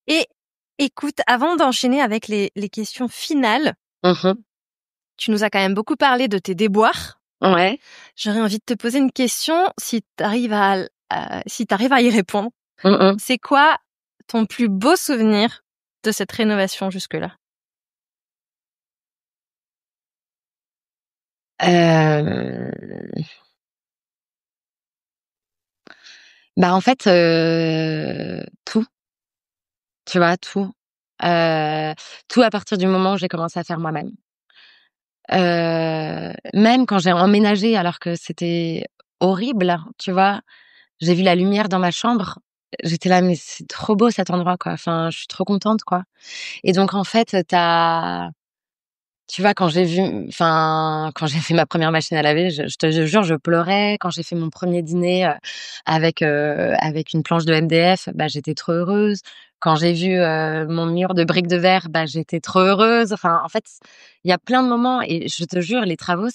et écoute, avant d'enchaîner avec les questions finales, tu nous as quand même beaucoup parlé de tes déboires. Ouais. J'aurais envie de te poser une question, si t'arrives à y répondre. C'est quoi ton plus beau souvenir de cette rénovation jusque-là? Bah en fait, tout. Tu vois, tout. Tout à partir du moment où j'ai commencé à faire moi-même. Même quand j'ai emménagé alors que c'était horrible, tu vois? J'ai vu la lumière dans ma chambre, j'étais là: «Mais c'est trop beau cet endroit, quoi». Enfin, je suis trop contente, quoi. Et donc en fait, tu vois, quand j'ai fait ma première machine à laver, je te jure, je pleurais. Quand j'ai fait mon premier dîner, avec une planche de MDF, bah, j'étais trop heureuse. Quand j'ai vu, mon mur de briques de verre, bah, j'étais trop heureuse. Enfin, en fait, il y a plein de moments et je te jure, les travaux,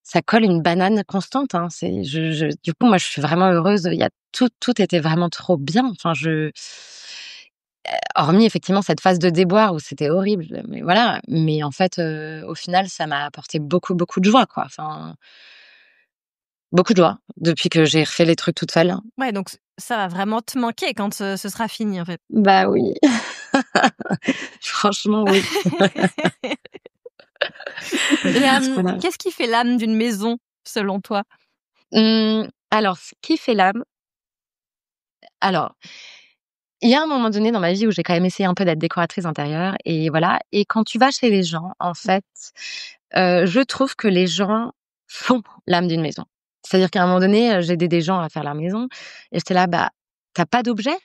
ça colle une banane constante, hein. Du coup, moi, je suis vraiment heureuse. Il y a tout était vraiment trop bien. Enfin, hormis effectivement cette phase de déboire où c'était horrible, mais voilà. Mais en fait, au final, ça m'a apporté beaucoup, beaucoup de joie, quoi. Enfin, beaucoup de joie depuis que j'ai refait les trucs toute seule. Ouais, donc ça va vraiment te manquer quand ce sera fini, en fait. Bah oui. Franchement, oui. Voilà. Qu'est-ce qui fait l'âme d'une maison, selon toi? Alors, ce qui fait l'âme, alors, il y a un moment donné dans ma vie où j'ai quand même essayé un peu d'être décoratrice intérieure et voilà. Et quand tu vas chez les gens, en fait, je trouve que les gens font l'âme d'une maison. C'est-à-dire qu'à un moment donné, j'ai aidé des gens à faire leur maison et j'étais là: «Bah, tu pas d'objets?»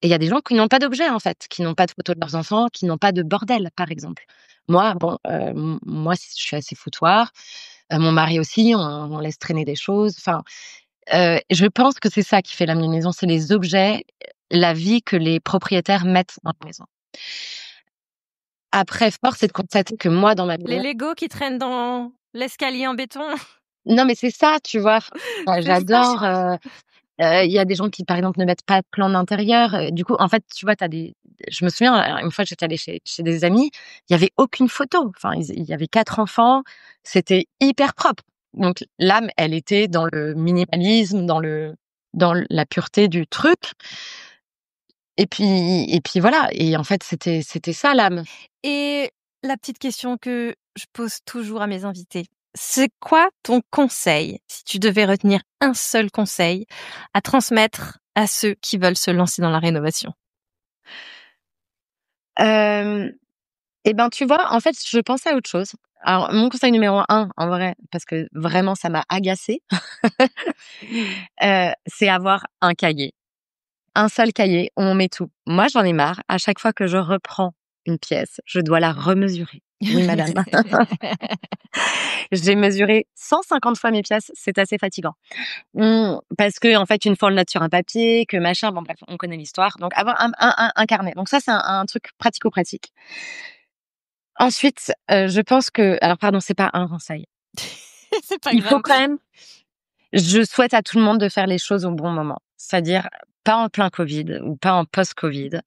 Et il y a des gens qui n'ont pas d'objets, en fait, qui n'ont pas de photos de leurs enfants, qui n'ont pas de bordel, par exemple. Moi, bon, moi, je suis assez foutoir, mon mari aussi, on laisse traîner des choses. Enfin, je pense que c'est ça qui fait l'âme d'une maison, c'est les objets, la vie que les propriétaires mettent dans la maison. Après, force est de constater que moi, dans ma Les maison, Legos qui traînent dans l'escalier en béton? non, mais c'est ça, tu vois? C'est J'adore, ça. il y a des gens qui, par exemple, ne mettent pas de plan d'intérieur, du coup, en fait, tu vois, je me souviens, une fois, j'étais allée chez des amis, il y avait aucune photo. Enfin, il y avait 4 enfants, c'était hyper propre. Donc l'âme, elle était dans le minimalisme, dans la pureté du truc. Et puis voilà. Et en fait, c'était ça l'âme. Et la petite question que je pose toujours à mes invités, c'est quoi ton conseil, si tu devais retenir un seul conseil à transmettre à ceux qui veulent se lancer dans la rénovation? Et ben, tu vois, en fait, je pensais à autre chose. Alors, mon conseil numéro 1, en vrai, parce que vraiment ça m'a agacée, c'est avoir un cahier. Un seul cahier où on met tout. Moi, j'en ai marre. À chaque fois que je reprends une pièce, je dois la remesurer. Oui, madame. J'ai mesuré 150 fois mes pièces, c'est assez fatigant. Parce que en fait, une fois on le note sur un papier, que machin, bon bref, on connaît l'histoire. Donc avoir un carnet. Donc ça, c'est un truc pratico-pratique. Ensuite, je pense que, alors pardon, c'est pas un conseil. C'est pas Il faut grave. quand même, je souhaite à tout le monde de faire les choses au bon moment. C'est-à-dire pas en plein Covid ou pas en post-Covid.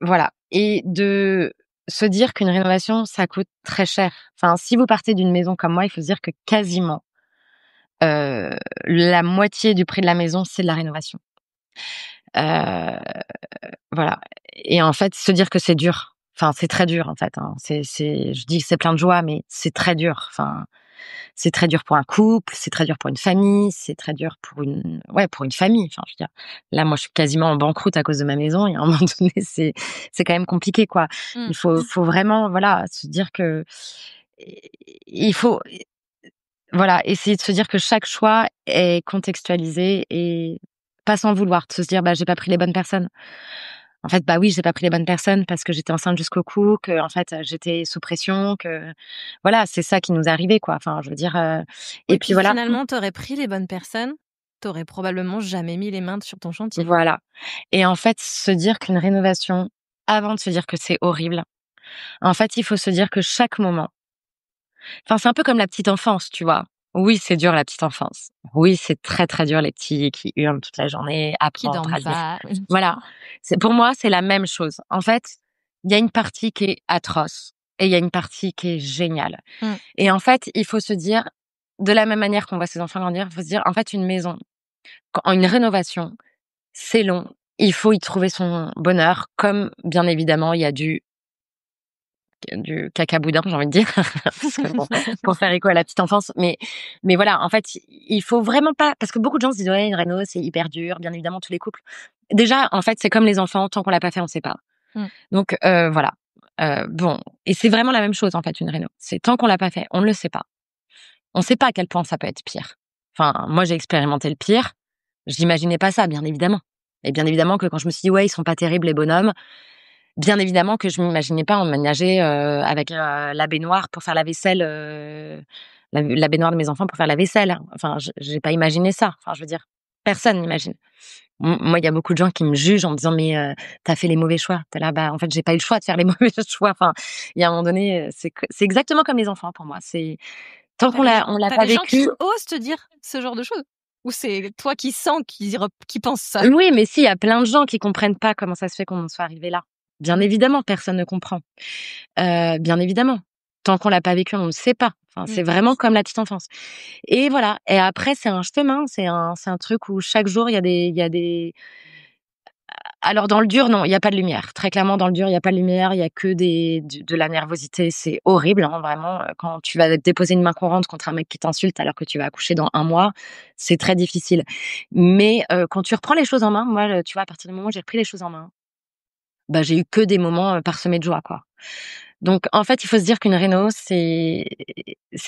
Voilà. Et de se dire qu'une rénovation, ça coûte très cher. Enfin, si vous partez d'une maison comme moi, il faut se dire que quasiment, la moitié du prix de la maison, c'est de la rénovation. Heu, voilà. Et en fait, se dire que c'est dur. Enfin, c'est très dur, en fait, hein. Je dis que c'est plein de joie, mais c'est très dur. Enfin, c'est très dur pour un couple, c'est très dur pour une famille, c'est très dur pour une famille. Enfin, je veux dire, là, moi, je suis quasiment en banqueroute à cause de ma maison et à un moment donné, c'est quand même compliqué, quoi. Mmh. Il faut vraiment, voilà, se dire que il faut, voilà, essayer de se dire que chaque choix est contextualisé et pas s'en vouloir, de se dire: «Bah, j'ai pas pris les bonnes personnes». En fait, bah oui, j'ai pas pris les bonnes personnes parce que j'étais enceinte jusqu'au cou, que en fait, j'étais sous pression, que voilà, c'est ça qui nous est arrivé, quoi. Enfin, je veux dire, Oui, et puis puis voilà. finalement, t'aurais pris les bonnes personnes, t'aurais probablement jamais mis les mains sur ton chantier. Voilà. Et en fait, se dire qu'une rénovation, avant de se dire que c'est horrible, en fait, il faut se dire que chaque moment, enfin, c'est un peu comme la petite enfance, tu vois? Oui, c'est dur la petite enfance. Oui, c'est très, très dur les petits qui hurlent toute la journée, Qui apprendre dorment à dire. pas. Voilà. Pour moi, c'est la même chose. En fait, il y a une partie qui est atroce et il y a une partie qui est géniale. Mmh. Et en fait, il faut se dire, de la même manière qu'on voit ses enfants grandir, il faut se dire, en fait, une maison, une rénovation, c'est long. Il faut y trouver son bonheur, comme bien évidemment, il y a du cacaboudin, j'ai envie de dire, parce que bon, pour faire écho à la petite enfance. Mais voilà, en fait, il faut vraiment pas, parce que beaucoup de gens se disent, ouais, une réno, c'est hyper dur, bien évidemment, tous les couples. Déjà, en fait, c'est comme les enfants, tant qu'on l'a pas fait, on sait pas. Mmh. Donc, voilà. Bon. Et c'est vraiment la même chose, en fait, une réno. C'est tant qu'on l'a pas fait, on ne le sait pas. On sait pas à quel point ça peut être pire. Enfin, moi, j'ai expérimenté le pire. J'imaginais pas ça, bien évidemment. Et bien évidemment que quand je me suis dit, ouais, ils sont pas terribles, les bonhommes, bien évidemment que je m'imaginais pas emménager avec la baignoire pour faire la vaisselle, la baignoire de mes enfants pour faire la vaisselle. Enfin, j'ai pas imaginé ça. Enfin, je veux dire, personne n'imagine. Moi, il y a beaucoup de gens qui me jugent en me disant mais t'as fait les mauvais choix. T'es là, bah en fait, j'ai pas eu le choix de faire les mauvais choix. Enfin, il y a un moment donné, c'est exactement comme les enfants pour moi. C'est tant qu'on on l'a T'as pas des gens qui vécu. osent te dire ce genre de choses? Ou c'est toi qui sens qui pensent ça? Oui, mais si, il y a plein de gens qui comprennent pas comment ça se fait qu'on en soit arrivé là. Bien évidemment, personne ne comprend. Bien évidemment. Tant qu'on l'a pas vécu, on ne sait pas. Enfin, Mmh. c'est vraiment comme la petite enfance. Et voilà. Et après, c'est un chemin, c'est un truc où chaque jour il y a des. Alors dans le dur, non, il y a pas de lumière. Très clairement, dans le dur, il y a pas de lumière. Il y a que de la nervosité. C'est horrible, hein, vraiment. Quand tu vas déposer une main courante contre un mec qui t'insulte alors que tu vas accoucher dans 1 mois, c'est très difficile. Mais quand tu reprends les choses en main, moi, tu vois, à partir du moment où j'ai repris les choses en main, bah j'ai eu que des moments parsemés de joie, quoi. Donc en fait, il faut se dire qu'une réno, c'est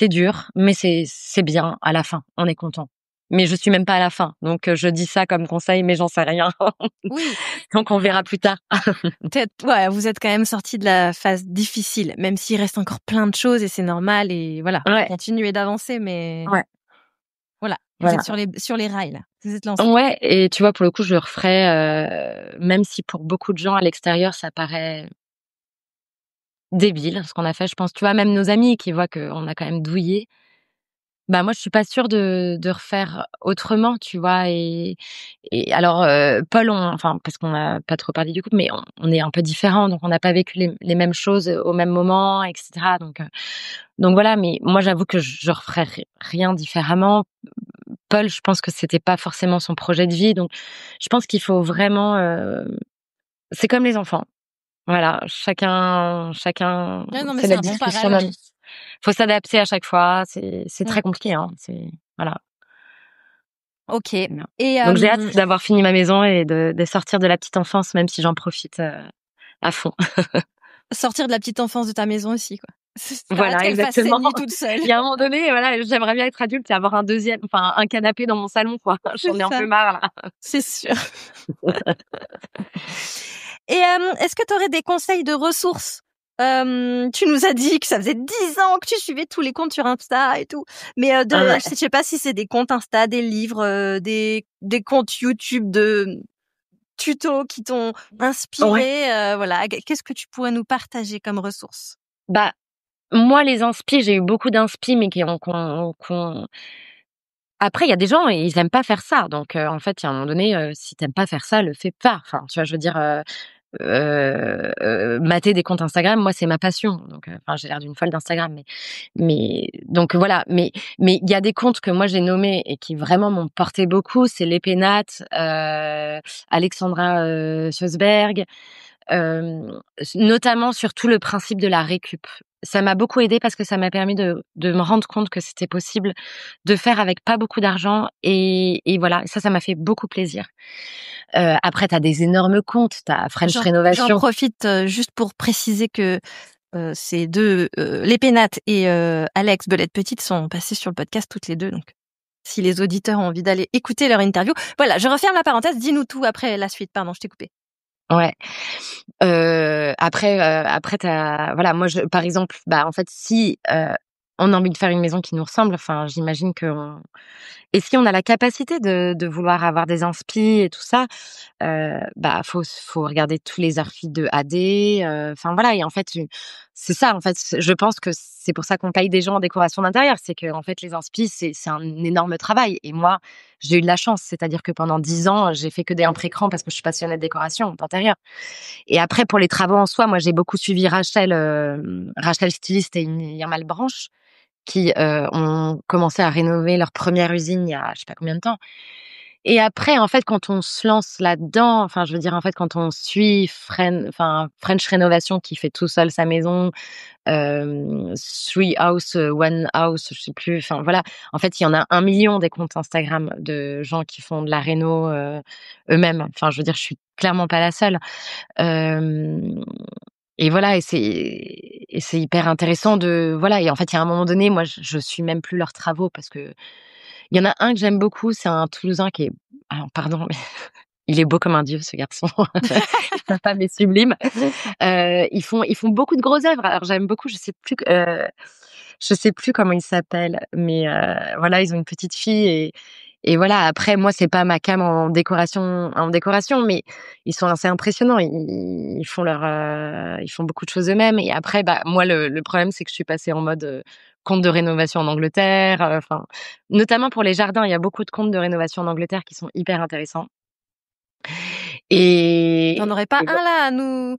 dur, mais c'est bien à la fin. On est content. Mais je suis même pas à la fin, donc je dis ça comme conseil, mais j'en sais rien. Oui. Donc on verra plus tard. Ouais, vous êtes quand même sortis de la phase difficile, même s'il reste encore plein de choses et c'est normal et voilà, Ouais, continuez d'avancer, mais ouais, voilà, vous êtes voilà. sur les rails là. Vous êtes lancés. Ouais, et tu vois, pour le coup, je le referais, même si pour beaucoup de gens à l'extérieur, ça paraît débile ce qu'on a fait. Je pense, tu vois, même nos amis qui voient qu'on a quand même douillé. Bah, moi, je suis pas sûre de refaire autrement, tu vois? Et alors, Paul, enfin, parce qu'on n'a pas trop parlé du couple, mais on est un peu différents, donc on n'a pas vécu les mêmes choses au même moment, et cetera. Donc voilà, mais moi, j'avoue que je referais rien différemment. Paul, je pense que c'était pas forcément son projet de vie, donc je pense qu'il faut vraiment, c'est comme les enfants. Voilà, chacun Ouais, non, mais c'est c'est la un bon discussion parallèle. même. Faut s'adapter à chaque fois, c'est Mmh. très compliqué, hein, voilà. OK. Bien. Et Donc j'ai hâte d'avoir fini ma maison et de sortir de la petite enfance, même si j'en profite, à fond. sortir de la petite enfance de ta maison aussi, quoi. T'arrêtes Voilà, qu'elle fasse ses exactement. nuits toute seule. Il y a un moment donné, voilà, j'aimerais bien être adulte et avoir un canapé dans mon salon, quoi. C'est J'en ai un ça, peu marre, là. c'est sûr. Et est-ce que tu aurais des conseils de ressources? Tu nous as dit que ça faisait 10 ans que tu suivais tous les comptes sur Insta et tout. Mais Ouais. je sais pas si c'est des comptes Insta, des livres, des comptes YouTube de tutos qui t'ont Ouais. inspiré, voilà. Qu'est-ce que tu pourrais nous partager comme ressources? Bah, moi, les inspi, j'ai eu beaucoup d'inspi, mais qui ont après, il y a des gens, ils aiment pas faire ça. Donc, en fait, il y a un moment donné, si tu aimes pas faire ça, le fais pas. Enfin, tu vois, je veux dire, mater des comptes Instagram, moi, c'est ma passion. Donc, enfin, j'ai l'air d'une folle d'Instagram, mais donc voilà. Mais il y a des comptes que moi j'ai nommés et qui vraiment m'ont porté beaucoup. C'est l'Epénate, Alexandra Schusberg, notamment sur tout le principe de la récup. Ça m'a beaucoup aidée parce que ça m'a permis de me rendre compte que c'était possible de faire avec pas beaucoup d'argent et voilà, ça m'a fait beaucoup plaisir. Après, tu as des énormes comptes, tu as French J'en Rénovation. profite juste pour préciser que ces deux, les Pénates et Alex Belette Petite sont passés sur le podcast toutes les deux. Donc, si les auditeurs ont envie d'aller écouter leur interview, voilà, je referme la parenthèse. Dis-nous tout après la suite. Pardon, je t'ai coupé. Ouais. Après voilà, moi par exemple, bah en fait si on a envie de faire une maison qui nous ressemble, enfin j'imagine et si on a la capacité de vouloir avoir des inspi et tout ça, bah faut regarder tous les articles de AD, enfin voilà et en fait c'est ça, en fait. Je pense que c'est pour ça qu'on paye des gens en décoration d'intérieur. C'est que, en fait, les inspi, c'est un énorme travail. Et moi, j'ai eu de la chance. C'est-à-dire que pendant 10 ans, j'ai fait que des imprécrans parce que je suis passionnée de décoration d'intérieur. Et après, pour les travaux en soi, moi, j'ai beaucoup suivi Rachel styliste et Irma Malbranche, qui ont commencé à rénover leur première usine il y a je sais pas combien de temps. Et après, en fait, quand on se lance là-dedans, enfin, je veux dire, en fait, quand on suit French Rénovation qui fait tout seul sa maison, Three House, One House, je sais plus, enfin voilà. En fait, il y en a 1 million des comptes Instagram de gens qui font de la réno eux-mêmes. Enfin, je veux dire, je suis clairement pas la seule. Et voilà, et c'est hyper intéressant de voilà. Et en fait, il y a un moment donné, moi, je suis même plus leurs travaux parce que il y en a un que j'aime beaucoup, c'est un Toulousain qui est alors pardon, mais il est beau comme un dieu ce garçon. Sa femme est sublime. Ils font beaucoup de grosses œuvres. Alors j'aime beaucoup, je sais plus comment il s'appelle, mais voilà, ils ont une petite fille et voilà. Après, moi, c'est pas ma came en décoration, mais ils sont assez impressionnants. Ils font beaucoup de choses eux-mêmes. Et après, bah moi, le problème, c'est que je suis passée en mode compte de rénovation en Angleterre. Enfin, notamment pour les jardins, il y a beaucoup de comptes de rénovation en Angleterre qui sont hyper intéressants. T'en aurais pas un là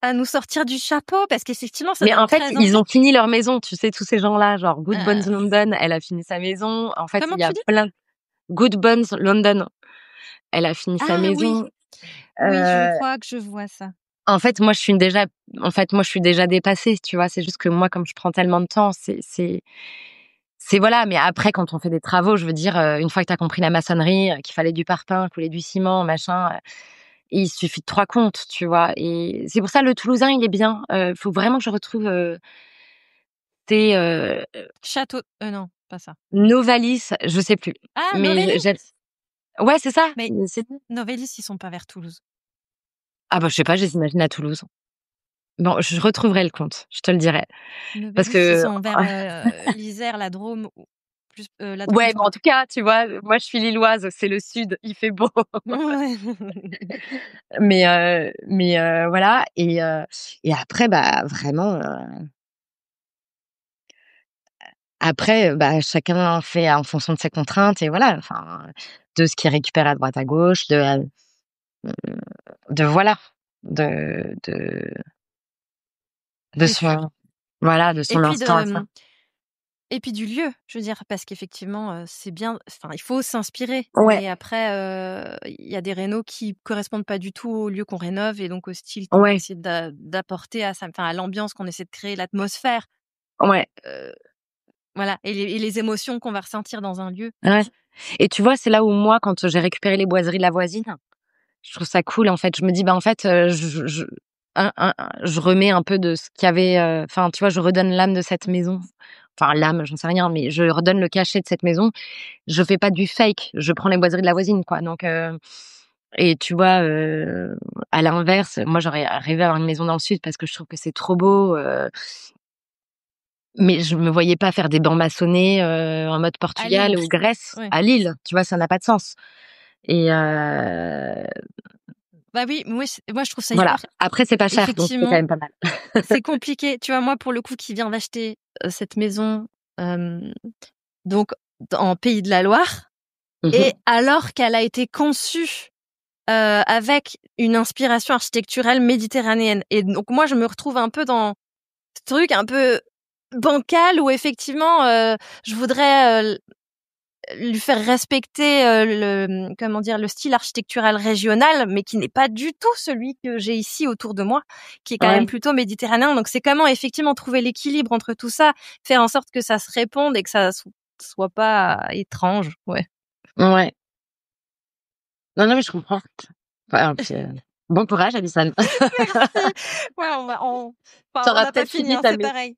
à nous sortir du chapeau parce qu'effectivement ça mais donne en fait, très ils envie. ont fini leur maison, tu sais, tous ces gens-là, genre Good Bones London, elle a fini sa maison. En fait, Comment il y a tu dis? plein Good Bones London, elle a fini sa Ah oui, maison. oui, je Euh, crois que je vois ça. en fait, moi, je suis déjà dépassée, tu vois. C'est juste que moi, comme je prends tellement de temps, c'est voilà. Mais après, quand on fait des travaux, je veux dire, une fois que t'as compris la maçonnerie, qu'il fallait du parpaing, couler du ciment, machin, il suffit de 3 comptes, tu vois. Et c'est pour ça le Toulousain, il est bien. Faut vraiment que je retrouve. C'est Château non, pas ça. Novalis, je sais plus. Ah, Mais Novellis. ouais, c'est ça. Mais C'est Novellis, ils sont pas vers Toulouse. ah bah je sais pas, je les imagine à Toulouse. Bon, je retrouverai le compte, je te le dirai. Parce Novellis, ils que sont vers l'Isère, la Drôme ou plus la Drôme, ouais, je mais en crois. tout cas, tu vois, moi je suis lilloise, c'est le sud, il fait beau. Ouais. Mais voilà et après bah vraiment après bah chacun fait en fonction de ses contraintes et voilà, enfin de ce qu'il récupère à droite à gauche, de voilà, de de de C'est sûr. son voilà, de Et son puis instinct à ça. et puis du lieu, je veux dire, parce qu'effectivement, c'est bien enfin, il faut s'inspirer, Ouais, mais après, il y a des rénos qui correspondent pas du tout au lieu qu'on rénove et donc au style qu'on ouais, essaie d'apporter à ça enfin, à l'ambiance qu'on essaie de créer, l'atmosphère, ouais, voilà et les émotions qu'on va ressentir dans un lieu. ouais et tu vois, c'est là où moi, quand j'ai récupéré les boiseries de la voisine, je trouve ça cool, en fait. Je me dis: «Bah, en fait, je remets un peu de ce qu'il y avait, enfin, tu vois, je redonne l'âme de cette maison». Enfin, l'âme, j'en sais rien, mais je redonne le cachet de cette maison. Je fais pas du fake, je prends les boiseries de la voisine, quoi, donc et tu vois, à l'inverse, moi, j'aurais rêvé avoir une maison dans le sud parce que je trouve que c'est trop beau, mais je me voyais pas faire des bancs maçonnés, en mode À Portugal Lille, ou Grèce, ouais. à Lille, tu vois? Ça n'a pas de sens et Bah oui, moi je trouve ça voilà. hyper Après, c'est pas cher, donc c'est quand effectivement, même pas mal. c'est compliqué. Tu vois, moi, pour le coup, qui vient d'acheter, cette maison, donc en Pays de la Loire Mmh et mh. alors qu'elle a été conçue, avec une inspiration architecturale méditerranéenne et donc moi, je me retrouve un peu dans ce truc un peu bancal où effectivement, je voudrais, lui faire respecter, comment dire? Le style architectural régional, mais qui n'est pas du tout celui que j'ai ici autour de moi, qui est quand même Ouais, plutôt méditerranéen. Donc c'est comment effectivement trouver l'équilibre entre tout ça, faire en sorte que ça se réponde et que ça soit pas étrange, ouais. ouais. Non, non, mais je comprends. Enfin, puis, bon courage, Alison. Merci. Ouais, Tu on auras n'a pas peut-être fini, fini hein, ta c'est maison. pareil.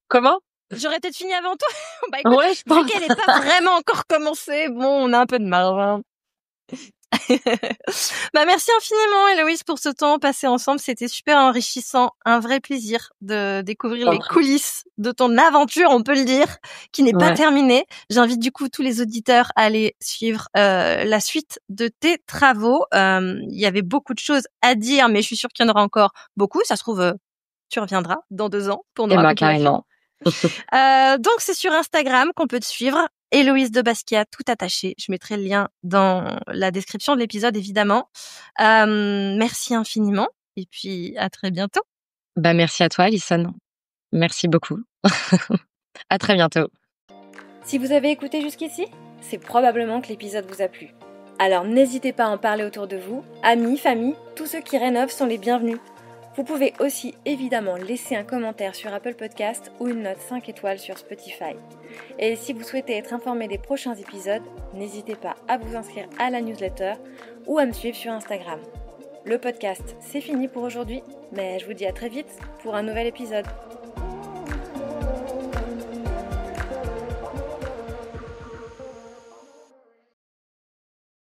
Comment? J'aurais peut-être fini avant toi. Bah écoute, Ouais, je vu pense. qu'elle est pas vraiment encore commencée, bon, on a un peu de marge, hein. Bah merci infiniment Héloïse pour ce temps passé ensemble, c'était super enrichissant, un vrai plaisir de découvrir les coulisses de ton aventure, on peut le dire, qui n'est pas Ouais. terminée. J'invite du coup tous les auditeurs à aller suivre la suite de tes travaux. Il y avait beaucoup de choses à dire, mais je suis sûre qu'il y en aura encore beaucoup. Ça se trouve, tu reviendras dans 2 ans pour nous Et raconter. carrément. Donc c'est sur Instagram qu'on peut te suivre, Héloïse de Basquiat, tout attaché. Je mettrai le lien dans la description de l'épisode, évidemment. Merci infiniment et puis à très bientôt. Merci à toi, Alison. Merci beaucoup. À très bientôt. Si vous avez écouté jusqu'ici, c'est probablement que l'épisode vous a plu. Alors n'hésitez pas à en parler autour de vous, amis, famille, tous ceux qui rénovent sont les bienvenus. Vous pouvez aussi évidemment laisser un commentaire sur Apple Podcast ou une note 5 étoiles sur Spotify. Et si vous souhaitez être informé des prochains épisodes, n'hésitez pas à vous inscrire à la newsletter ou à me suivre sur Instagram. Le podcast, c'est fini pour aujourd'hui, mais je vous dis à très vite pour un nouvel épisode.